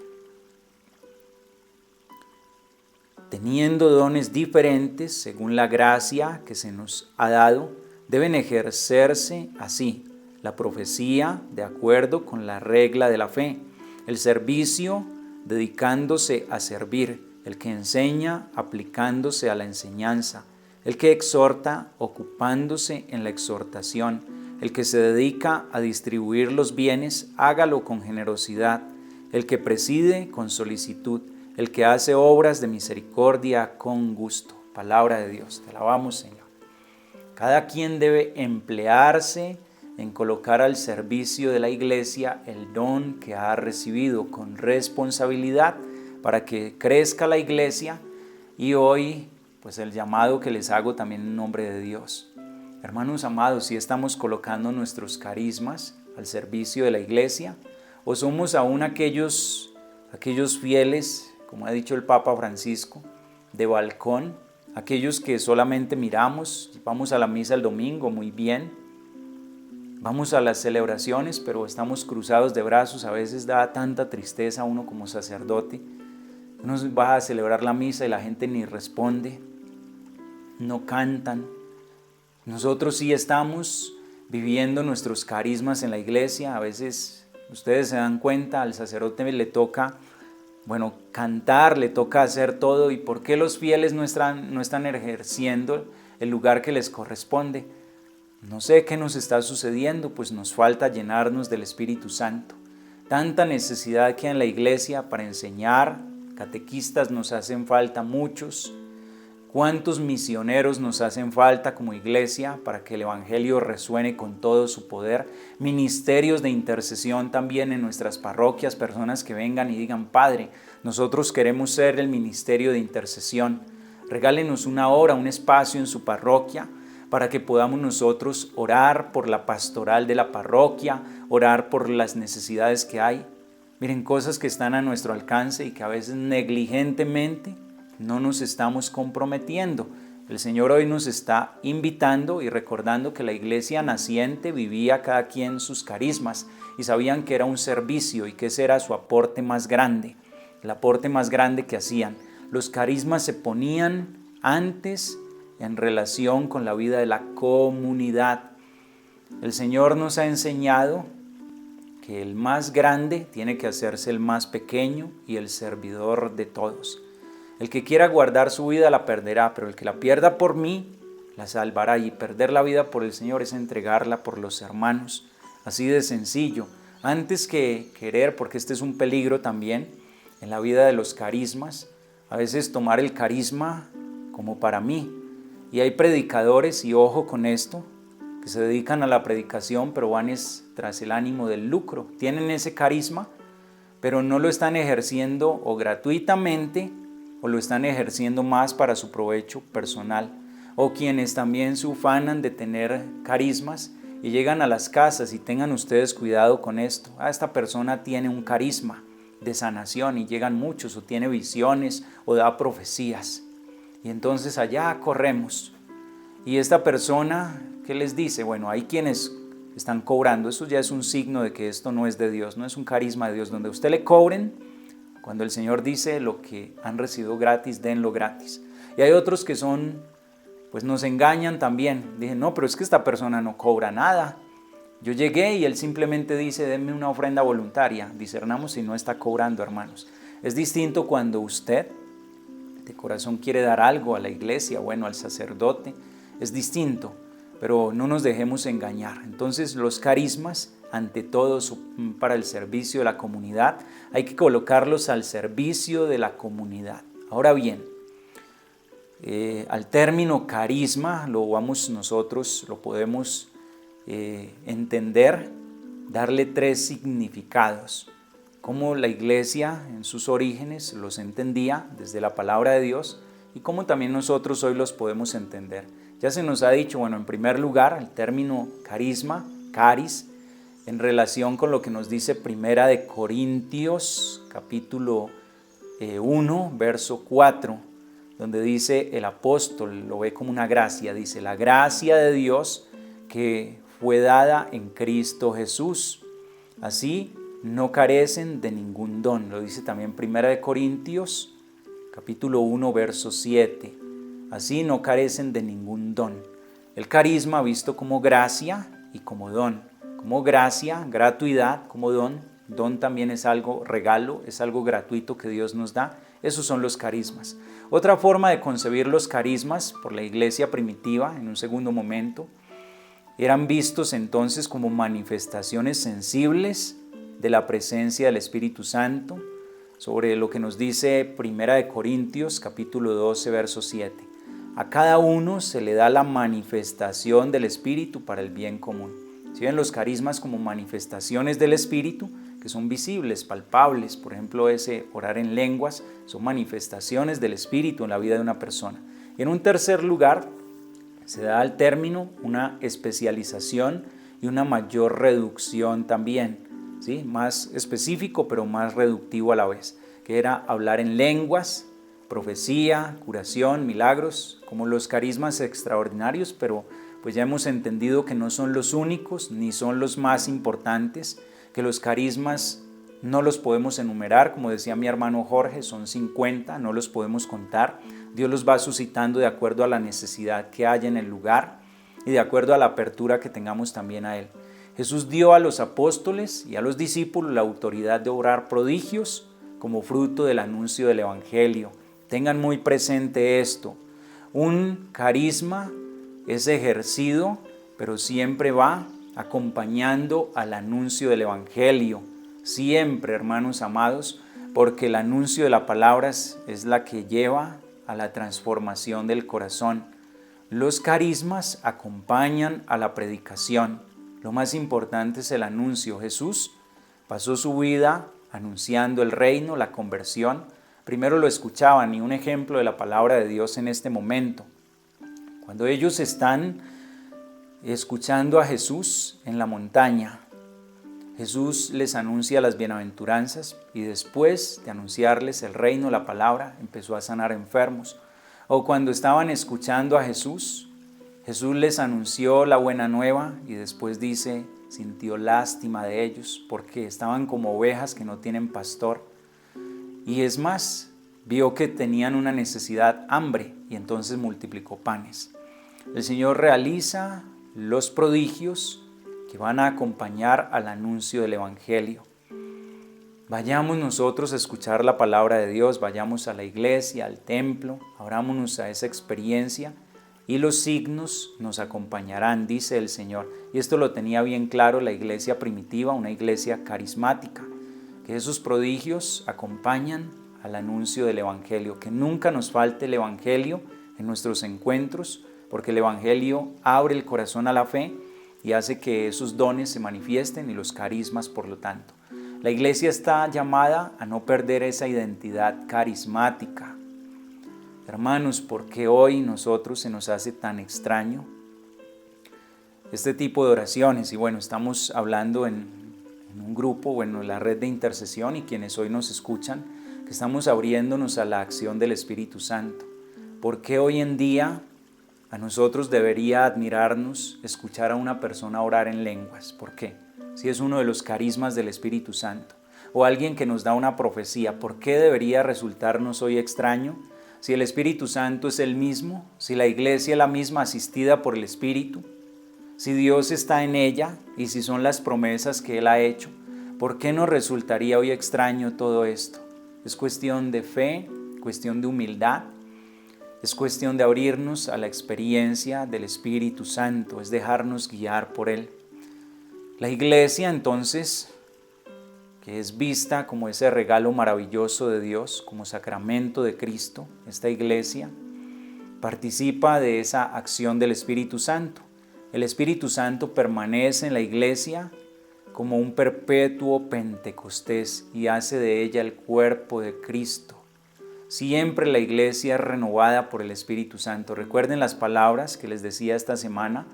Teniendo dones diferentes según la gracia que se nos ha dado, deben ejercerse así: la profecía de acuerdo con la regla de la fe, el servicio dedicándose a servir, el que enseña aplicándose a la enseñanza, el que exhorta ocupándose en la exhortación, el que se dedica a distribuir los bienes, hágalo con generosidad, el que preside con solicitud, el que hace obras de misericordia con gusto. Palabra de Dios, te alabamos, Señor. Cada quien debe emplearse en colocar al servicio de la iglesia el don que ha recibido con responsabilidad para que crezca la iglesia, y hoy pues el llamado que les hago también en nombre de Dios. Hermanos amados, si estamos colocando nuestros carismas al servicio de la iglesia, o somos aún aquellos fieles, como ha dicho el Papa Francisco, de balcón, aquellos que solamente miramos, vamos a la misa el domingo, muy bien, vamos a las celebraciones, pero estamos cruzados de brazos. A veces da tanta tristeza a uno como sacerdote. Uno va a celebrar la misa y la gente ni responde, no cantan. Nosotros sí estamos viviendo nuestros carismas en la iglesia. A veces ustedes se dan cuenta, al sacerdote le toca, cantar, le toca hacer todo. ¿Y por qué los fieles no están ejerciendo el lugar que les corresponde? No sé qué nos está sucediendo, pues nos falta llenarnos del Espíritu Santo. Tanta necesidad que hay en la iglesia para enseñar, catequistas nos hacen falta muchos. ¿Cuántos misioneros nos hacen falta como iglesia para que el evangelio resuene con todo su poder? Ministerios de intercesión también en nuestras parroquias, personas que vengan y digan: Padre, nosotros queremos ser el ministerio de intercesión. Regálenos una hora, un espacio en su parroquia para que podamos nosotros orar por la pastoral de la parroquia, orar por las necesidades que hay. Miren, cosas que están a nuestro alcance y que a veces negligentemente no nos estamos comprometiendo. El Señor hoy nos está invitando y recordando que la iglesia naciente vivía cada quien sus carismas y sabían que era un servicio y que ese era su aporte más grande, el aporte más grande que hacían. Los carismas se ponían antes en relación con la vida de la comunidad. El Señor nos ha enseñado que el más grande tiene que hacerse el más pequeño y el servidor de todos. El que quiera guardar su vida la perderá, pero el que la pierda por mí la salvará. Y perder la vida por el Señor es entregarla por los hermanos. Así de sencillo. Antes que querer, porque este es un peligro también en la vida de los carismas, a veces tomar el carisma como para mí. Y hay predicadores, y ojo con esto, que se dedican a la predicación, pero van tras el ánimo del lucro. Tienen ese carisma, pero no lo están ejerciendo o gratuitamente, o lo están ejerciendo más para su provecho personal. O quienes también se ufanan de tener carismas y llegan a las casas, y tengan ustedes cuidado con esto. Esta persona tiene un carisma de sanación, y llegan muchos, o tiene visiones, o da profecías. Y entonces allá corremos. Y esta persona, ¿qué les dice? Bueno, hay quienes están cobrando. Eso ya es un signo de que esto no es de Dios, no es un carisma de Dios. Donde usted le cobren, cuando el Señor dice: lo que han recibido gratis, denlo gratis. Y hay otros que pues nos engañan también. Dicen: no, pero es que esta persona no cobra nada. Yo llegué y él simplemente dice: denme una ofrenda voluntaria. Discernamos si no está cobrando, hermanos. Es distinto cuando usted de corazón quiere dar algo a la iglesia, al sacerdote. Es distinto, pero no nos dejemos engañar. Entonces, los carismas, ante todo, son para el servicio de la comunidad. Hay que colocarlos al servicio de la comunidad. Ahora bien, al término carisma lo podemos entender, darle tres significados. Cómo la iglesia en sus orígenes los entendía desde la palabra de Dios, y cómo también nosotros hoy los podemos entender. Ya se nos ha dicho, en primer lugar, el término carisma, caris, en relación con lo que nos dice Primera de Corintios, capítulo 1, verso 4, donde dice el apóstol, lo ve como una gracia, dice: la gracia de Dios que fue dada en Cristo Jesús, así no carecen de ningún don. Lo dice también Primera de Corintios, capítulo 1, verso 7. Así no carecen de ningún don. El carisma visto como gracia y como don. Como gracia, gratuidad, como don. Don también es algo regalo, es algo gratuito que Dios nos da. Esos son los carismas. Otra forma de concebir los carismas por la iglesia primitiva, en un segundo momento, eran vistos entonces como manifestaciones sensibles de la presencia del Espíritu Santo, sobre lo que nos dice Primera de Corintios, capítulo 12, verso 7. A cada uno se le da la manifestación del Espíritu para el bien común. Si ven los carismas como manifestaciones del Espíritu, que son visibles, palpables, por ejemplo ese orar en lenguas, son manifestaciones del Espíritu en la vida de una persona. Y en un tercer lugar, se da al término una especialización y una mayor reducción también, ¿sí? Más específico pero más reductivo a la vez, que era hablar en lenguas, profecía, curación, milagros, como los carismas extraordinarios, pero pues ya hemos entendido que no son los únicos ni son los más importantes, que los carismas no los podemos enumerar, como decía mi hermano Jorge, son 50, no los podemos contar. Dios los va suscitando de acuerdo a la necesidad que haya en el lugar y de acuerdo a la apertura que tengamos también a Él. Jesús dio a los apóstoles y a los discípulos la autoridad de obrar prodigios como fruto del anuncio del Evangelio. Tengan muy presente esto. Un carisma es ejercido, pero siempre va acompañando al anuncio del Evangelio. Siempre, hermanos amados, porque el anuncio de la palabra es la que lleva a la transformación del corazón. Los carismas acompañan a la predicación. Lo más importante es el anuncio. Jesús pasó su vida anunciando el reino, la conversión. Primero lo escuchaban, y un ejemplo de la palabra de Dios en este momento. Cuando ellos están escuchando a Jesús en la montaña, Jesús les anuncia las bienaventuranzas y después de anunciarles el reino, la palabra, empezó a sanar enfermos. O cuando estaban escuchando a Jesús, Jesús les anunció la buena nueva y después dice, sintió lástima de ellos porque estaban como ovejas que no tienen pastor. Y es más, vio que tenían una necesidad, hambre, y entonces multiplicó panes. El Señor realiza los prodigios que van a acompañar al anuncio del Evangelio. Vayamos nosotros a escuchar la palabra de Dios, vayamos a la iglesia, al templo, abrámonos a esa experiencia y los signos nos acompañarán, dice el Señor. Y esto lo tenía bien claro la iglesia primitiva, una iglesia carismática, que esos prodigios acompañan al anuncio del Evangelio, que nunca nos falte el Evangelio en nuestros encuentros, porque el Evangelio abre el corazón a la fe y hace que esos dones se manifiesten y los carismas por lo tanto. La iglesia está llamada a no perder esa identidad carismática. Hermanos, ¿por qué hoy nosotros se nos hace tan extraño este tipo de oraciones? Y bueno, estamos hablando en un grupo, bueno, en la red de intercesión y quienes hoy nos escuchan, que estamos abriéndonos a la acción del Espíritu Santo. ¿Por qué hoy en día a nosotros debería admirarnos escuchar a una persona orar en lenguas? ¿Por qué? Si es uno de los carismas del Espíritu Santo. O alguien que nos da una profecía, ¿por qué debería resultarnos hoy extraño? Si el Espíritu Santo es el mismo, si la iglesia es la misma asistida por el Espíritu, si Dios está en ella y si son las promesas que Él ha hecho, ¿por qué nos resultaría hoy extraño todo esto? Es cuestión de fe, cuestión de humildad. Es cuestión de abrirnos a la experiencia del Espíritu Santo, es dejarnos guiar por Él. La iglesia entonces, que es vista como ese regalo maravilloso de Dios, como sacramento de Cristo, esta iglesia participa de esa acción del Espíritu Santo. El Espíritu Santo permanece en la iglesia como un perpetuo Pentecostés y hace de ella el cuerpo de Cristo. Siempre la iglesia es renovada por el Espíritu Santo. Recuerden las palabras que les decía esta semana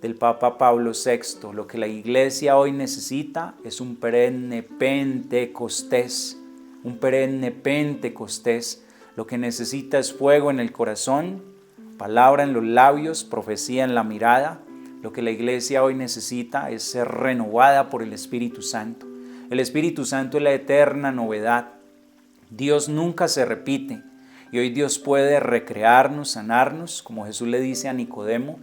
del Papa Pablo VI. Lo que la iglesia hoy necesita es un perenne Pentecostés, un perenne Pentecostés. Lo que necesita es fuego en el corazón, palabra en los labios, profecía en la mirada. Lo que la iglesia hoy necesita es ser renovada por el Espíritu Santo. El Espíritu Santo es la eterna novedad. Dios nunca se repite y hoy Dios puede recrearnos, sanarnos, como Jesús le dice a Nicodemo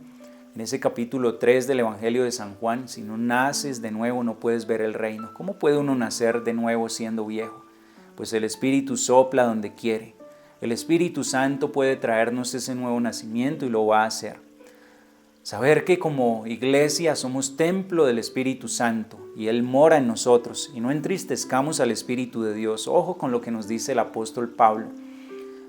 en ese capítulo 3 del Evangelio de San Juan: si no naces de nuevo no puedes ver el reino. ¿Cómo puede uno nacer de nuevo siendo viejo? Pues el Espíritu sopla donde quiere. El Espíritu Santo puede traernos ese nuevo nacimiento y lo va a hacer. Saber que como iglesia somos templo del Espíritu Santo y Él mora en nosotros, y no entristezcamos al Espíritu de Dios. Ojo con lo que nos dice el apóstol Pablo: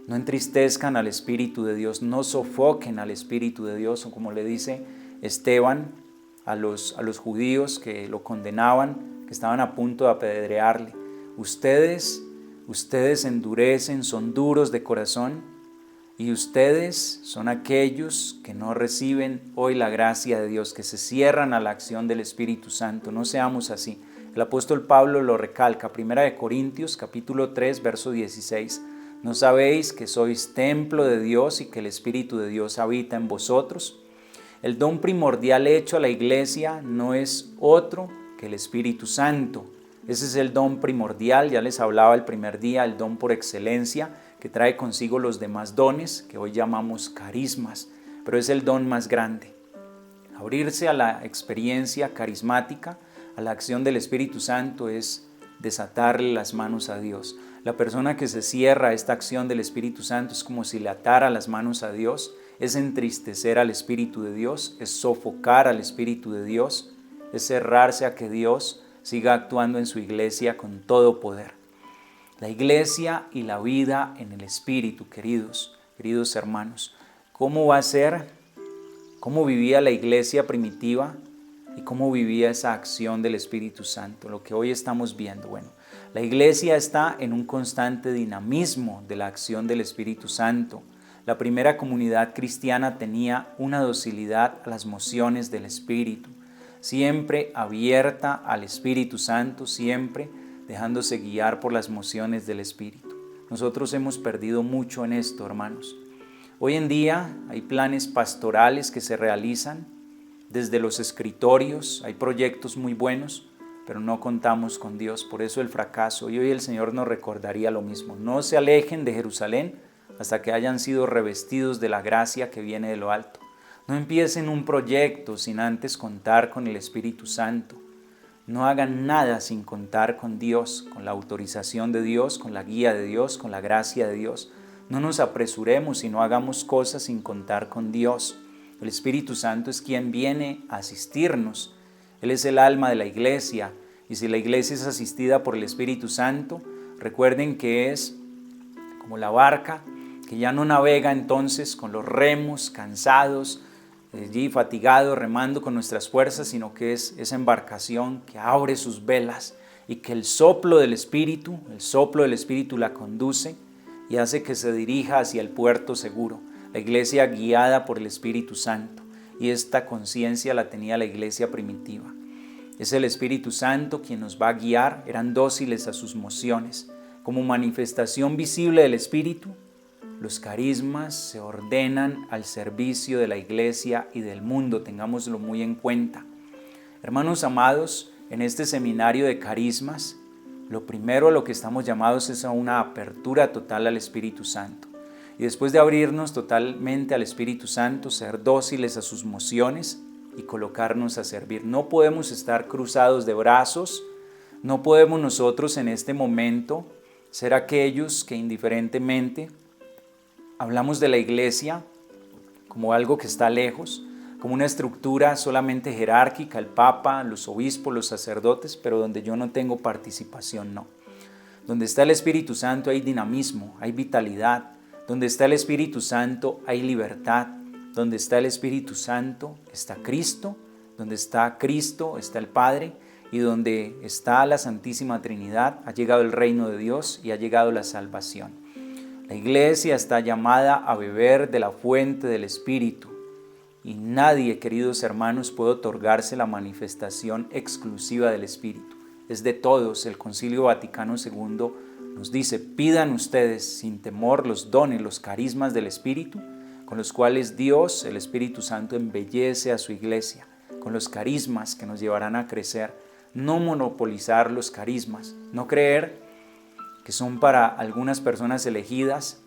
no entristezcan al Espíritu de Dios, no sofoquen al Espíritu de Dios, o como le dice Esteban a los judíos que lo condenaban, que estaban a punto de apedrearle: ustedes endurecen, son duros de corazón, y ustedes son aquellos que no reciben hoy la gracia de Dios, que se cierran a la acción del Espíritu Santo. No seamos así. El apóstol Pablo lo recalca, 1 Corintios capítulo 3, verso 16. ¿No sabéis que sois templo de Dios y que el Espíritu de Dios habita en vosotros? El don primordial hecho a la iglesia no es otro que el Espíritu Santo. Ese es el don primordial, ya les hablaba el primer día, el don por excelencia, que trae consigo los demás dones, que hoy llamamos carismas, pero es el don más grande. Abrirse a la experiencia carismática, a la acción del Espíritu Santo, es desatarle las manos a Dios. La persona que se cierra a esta acción del Espíritu Santo es como si le atara las manos a Dios, es entristecer al Espíritu de Dios, es sofocar al Espíritu de Dios, es cerrarse a que Dios siga actuando en su iglesia con todo poder. La iglesia y la vida en el Espíritu, queridos hermanos. ¿Cómo va a ser? ¿Cómo vivía la iglesia primitiva? ¿Y cómo vivía esa acción del Espíritu Santo? Lo que hoy estamos viendo. Bueno, la iglesia está en un constante dinamismo de la acción del Espíritu Santo. La primera comunidad cristiana tenía una docilidad a las mociones del Espíritu, siempre abierta al Espíritu Santo, siempre dejándose guiar por las mociones del Espíritu. Nosotros hemos perdido mucho en esto, hermanos. Hoy en día hay planes pastorales que se realizan desde los escritorios, hay proyectos muy buenos, pero no contamos con Dios, por eso el fracaso. Y hoy el Señor nos recordaría lo mismo: no se alejen de Jerusalén hasta que hayan sido revestidos de la gracia que viene de lo alto. No empiecen un proyecto sin antes contar con el Espíritu Santo. No hagan nada sin contar con Dios, con la autorización de Dios, con la guía de Dios, con la gracia de Dios. No nos apresuremos y no hagamos cosas sin contar con Dios. El Espíritu Santo es quien viene a asistirnos. Él es el alma de la iglesia, y si la iglesia es asistida por el Espíritu Santo, recuerden que es como la barca que ya no navega entonces con los remos cansados, allí fatigados, remando con nuestras fuerzas, sino que es esa embarcación que abre sus velas y que el soplo del Espíritu la conduce y hace que se dirija hacia el puerto seguro. La iglesia guiada por el Espíritu Santo, y esta conciencia la tenía la iglesia primitiva. Es el Espíritu Santo quien nos va a guiar, eran dóciles a sus mociones. Como manifestación visible del Espíritu, los carismas se ordenan al servicio de la iglesia y del mundo, tengámoslo muy en cuenta. Hermanos amados, en este seminario de carismas, lo primero a lo que estamos llamados es a una apertura total al Espíritu Santo. Y después de abrirnos totalmente al Espíritu Santo, ser dóciles a sus mociones y colocarnos a servir. No podemos estar cruzados de brazos, no podemos nosotros en este momento ser aquellos que indiferentemente hablamos de la iglesia como algo que está lejos, como una estructura solamente jerárquica, el Papa, los obispos, los sacerdotes, pero donde yo no tengo participación, no. Donde está el Espíritu Santo hay dinamismo, hay vitalidad. Donde está el Espíritu Santo hay libertad. Donde está el Espíritu Santo está Cristo. Donde está Cristo está el Padre. Y donde está la Santísima Trinidad ha llegado el reino de Dios y ha llegado la salvación. La iglesia está llamada a beber de la fuente del Espíritu. y nadie, queridos hermanos, puede otorgarse la manifestación exclusiva del Espíritu. Es de todos. El Concilio Vaticano II nos dice: pidan ustedes sin temor los dones, los carismas del Espíritu, con los cuales Dios, el Espíritu Santo, embellece a su iglesia, con los carismas que nos llevarán a crecer. No monopolizar los carismas, no creer que son para algunas personas elegidas.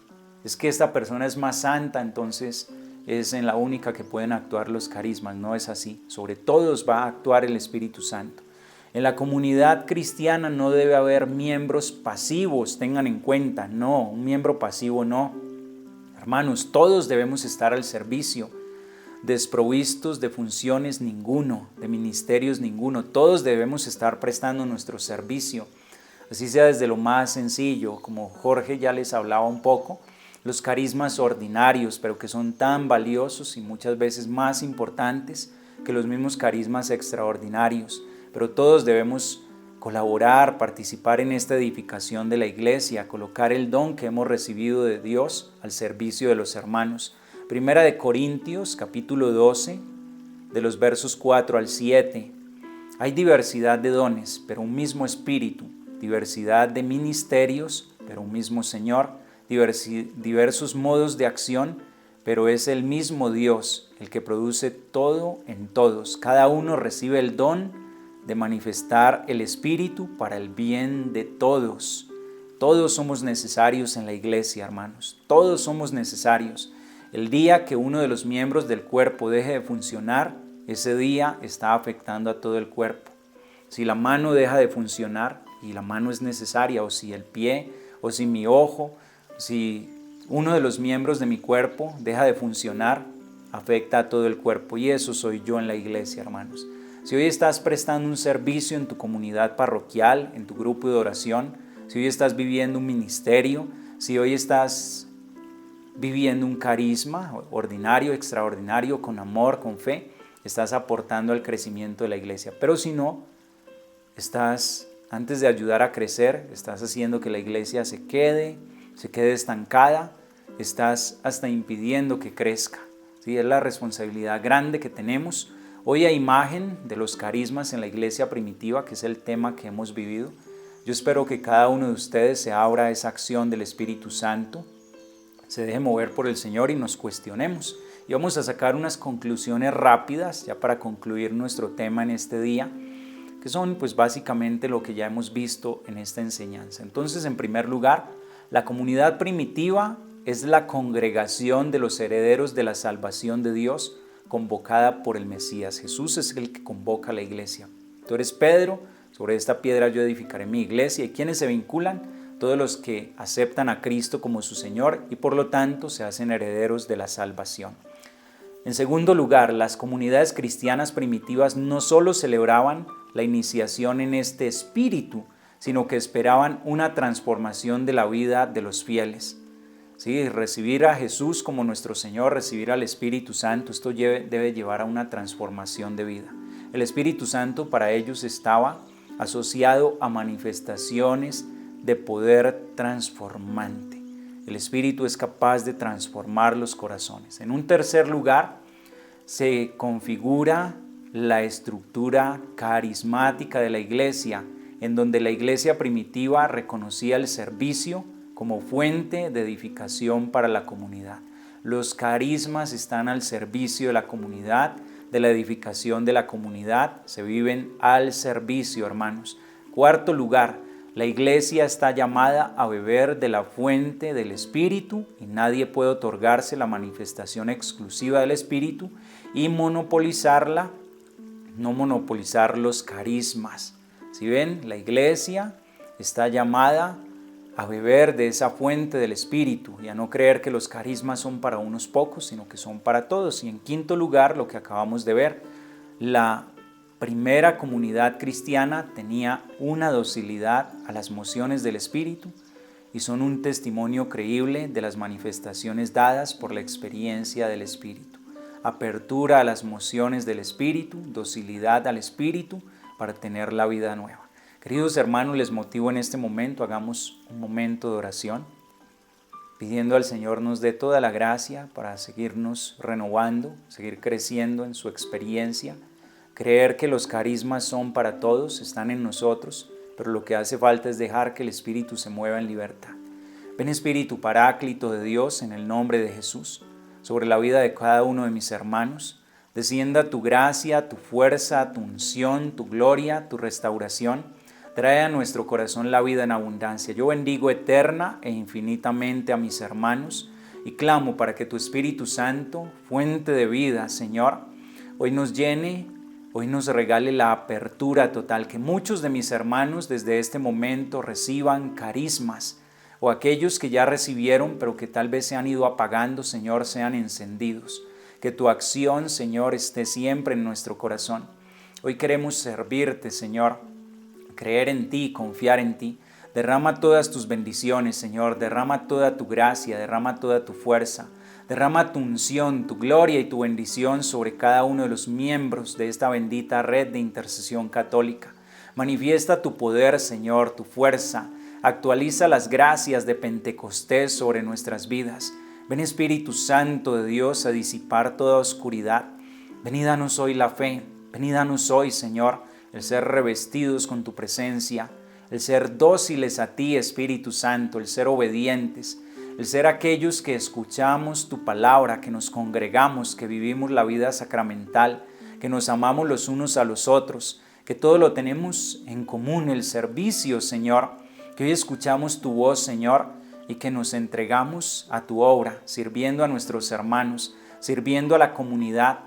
Es que esta persona es más santa, entonces es en la única que pueden actuar los carismas. No es así. Sobre todos va a actuar el Espíritu Santo. En la comunidad cristiana no debe haber miembros pasivos, tengan en cuenta. No, un miembro pasivo no. Hermanos, todos debemos estar al servicio, desprovistos de funciones ninguno, de ministerios ninguno. Todos debemos estar prestando nuestro servicio, así sea desde lo más sencillo, como Jorge ya les hablaba un poco, los carismas ordinarios, pero que son tan valiosos y muchas veces más importantes que los mismos carismas extraordinarios. Pero todos debemos colaborar, participar en esta edificación de la iglesia, colocar el don que hemos recibido de Dios al servicio de los hermanos. Primera de Corintios, capítulo 12, de los versos 4 al 7. Hay diversidad de dones, pero un mismo Espíritu, diversidad de ministerios, pero un mismo Señor, diversos modos de acción, pero es el mismo Dios el que produce todo en todos. Cada uno recibe el don de manifestar el Espíritu para el bien de todos. Todos somos necesarios en la iglesia, hermanos. Todos somos necesarios. El día que uno de los miembros del cuerpo deje de funcionar, ese día está afectando a todo el cuerpo. Si la mano deja de funcionar, y la mano es necesaria, o si el pie, o si mi ojo, si uno de los miembros de mi cuerpo deja de funcionar, afecta a todo el cuerpo. Y eso soy yo en la iglesia, hermanos. Si hoy estás prestando un servicio en tu comunidad parroquial, en tu grupo de oración, si hoy estás viviendo un ministerio, si hoy estás viviendo un carisma ordinario, extraordinario, con amor, con fe, estás aportando al crecimiento de la iglesia. Pero si no, estás, antes de ayudar a crecer, estás haciendo que la iglesia se quede estancada, estás hasta impidiendo que crezca. ¿Sí? Es la responsabilidad grande que tenemos. Hoy, a imagen de los carismas en la iglesia primitiva, que es el tema que hemos vivido, yo espero que cada uno de ustedes se abra a esa acción del Espíritu Santo, se deje mover por el Señor y nos cuestionemos. Y vamos a sacar unas conclusiones rápidas ya para concluir nuestro tema en este día, que son pues básicamente lo que ya hemos visto en esta enseñanza. Entonces, en primer lugar, la comunidad primitiva es la congregación de los herederos de la salvación de Dios convocada por el Mesías. Jesús es el que convoca a la iglesia. Tú eres Pedro, sobre esta piedra yo edificaré mi iglesia. ¿Y quiénes se vinculan? Todos los que aceptan a Cristo como su Señor y por lo tanto se hacen herederos de la salvación. En segundo lugar, las comunidades cristianas primitivas no solo celebraban la iniciación en este espíritu, sino que esperaban una transformación de la vida de los fieles. Sí, recibir a Jesús como nuestro Señor, recibir al Espíritu Santo, esto debe llevar a una transformación de vida. El Espíritu Santo para ellos estaba asociado a manifestaciones de poder transformante. El Espíritu es capaz de transformar los corazones. En un tercer lugar, se configura la estructura carismática de la iglesia, en donde la iglesia primitiva reconocía el servicio como fuente de edificación para la comunidad. Los carismas están al servicio de la comunidad, de la edificación de la comunidad, se viven al servicio, hermanos. Cuarto lugar, la iglesia está llamada a beber de la fuente del Espíritu y nadie puede otorgarse la manifestación exclusiva del Espíritu y no monopolizar los carismas. Si ven, la iglesia está llamada a beber de esa fuente del Espíritu y a no creer que los carismas son para unos pocos, sino que son para todos. Y en quinto lugar, lo que acabamos de ver, la primera comunidad cristiana tenía una docilidad a las mociones del Espíritu y son un testimonio creíble de las manifestaciones dadas por la experiencia del Espíritu. Apertura a las mociones del Espíritu, docilidad al Espíritu para tener la vida nueva. Queridos hermanos, les motivo en este momento, hagamos un momento de oración. pidiendo al Señor nos dé toda la gracia para seguirnos renovando, seguir creciendo en su experiencia, creer que los carismas son para todos, están en nosotros, pero lo que hace falta es dejar que el Espíritu se mueva en libertad. Ven Espíritu Paráclito de Dios, en el nombre de Jesús, sobre la vida de cada uno de mis hermanos. Descienda tu gracia, tu fuerza, tu unción, tu gloria, tu restauración. Trae a nuestro corazón la vida en abundancia. Yo bendigo eterna e infinitamente a mis hermanos y clamo para que tu Espíritu Santo, fuente de vida, Señor, hoy nos llene, hoy nos regale la apertura total, que muchos de mis hermanos desde este momento reciban carismas, o aquellos que ya recibieron pero que tal vez se han ido apagando, Señor, sean encendidos. Que tu acción, Señor, esté siempre en nuestro corazón. Hoy queremos servirte, Señor, creer en ti, confiar en ti. Derrama todas tus bendiciones, Señor, derrama toda tu gracia, derrama toda tu fuerza, derrama tu unción, tu gloria y tu bendición sobre cada uno de los miembros de esta bendita red de intercesión católica. Manifiesta tu poder, Señor, tu fuerza. Actualiza las gracias de Pentecostés sobre nuestras vidas. Ven Espíritu Santo de Dios a disipar toda oscuridad. Ven y danos hoy la fe. Ven y danos hoy, Señor, el ser revestidos con tu presencia, el ser dóciles a ti, Espíritu Santo, el ser obedientes, el ser aquellos que escuchamos tu palabra, que nos congregamos, que vivimos la vida sacramental, que nos amamos los unos a los otros, que todo lo tenemos en común, el servicio, Señor, que hoy escuchamos tu voz, Señor, y que nos entregamos a tu obra, sirviendo a nuestros hermanos, sirviendo a la comunidad,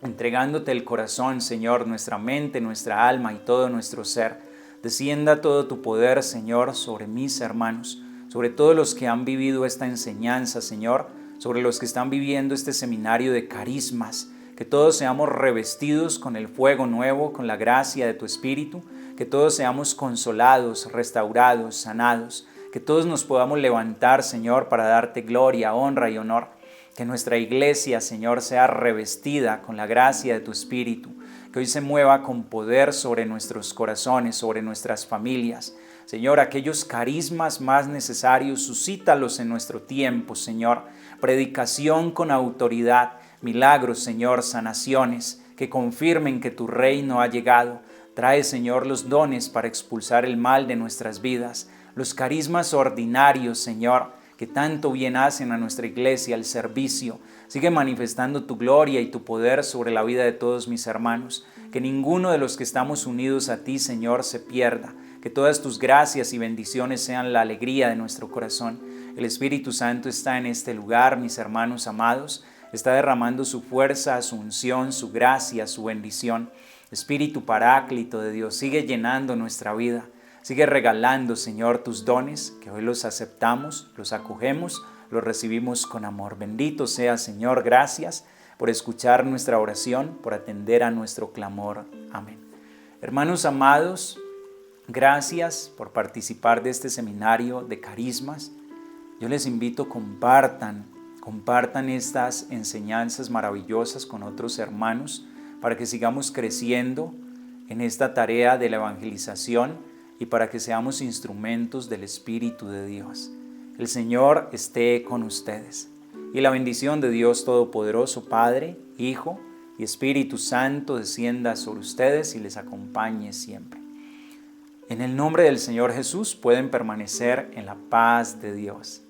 entregándote el corazón, Señor, nuestra mente, nuestra alma y todo nuestro ser. Descienda todo tu poder, Señor, sobre mis hermanos, sobre todos los que han vivido esta enseñanza, Señor, sobre los que están viviendo este seminario de carismas, que todos seamos revestidos con el fuego nuevo, con la gracia de tu Espíritu, que todos seamos consolados, restaurados, sanados, que todos nos podamos levantar, Señor, para darte gloria, honra y honor. Que nuestra iglesia, Señor, sea revestida con la gracia de tu Espíritu, que hoy se mueva con poder sobre nuestros corazones, sobre nuestras familias. Señor, aquellos carismas más necesarios, suscítalos en nuestro tiempo, Señor. Predicación con autoridad, milagros, Señor, sanaciones, que confirmen que tu reino ha llegado. Trae, Señor, los dones para expulsar el mal de nuestras vidas, los carismas ordinarios, Señor, que tanto bien hacen a nuestra iglesia, al servicio. Sigue manifestando tu gloria y tu poder sobre la vida de todos mis hermanos. Que ninguno de los que estamos unidos a ti, Señor, se pierda. Que todas tus gracias y bendiciones sean la alegría de nuestro corazón. El Espíritu Santo está en este lugar, mis hermanos amados. Está derramando su fuerza, su unción, su gracia, su bendición. Espíritu Paráclito de Dios, sigue llenando nuestra vida. Sigue regalando, Señor, tus dones, que hoy los aceptamos, los acogemos, los recibimos con amor. Bendito sea, Señor, gracias por escuchar nuestra oración, por atender a nuestro clamor. Amén. Hermanos amados, gracias por participar de este seminario de carismas. Yo les invito, compartan estas enseñanzas maravillosas con otros hermanos para que sigamos creciendo en esta tarea de la evangelización y para que seamos instrumentos del Espíritu de Dios. El Señor esté con ustedes. Y la bendición de Dios Todopoderoso, Padre, Hijo y Espíritu Santo descienda sobre ustedes y les acompañe siempre. En el nombre del Señor Jesús pueden permanecer en la paz de Dios.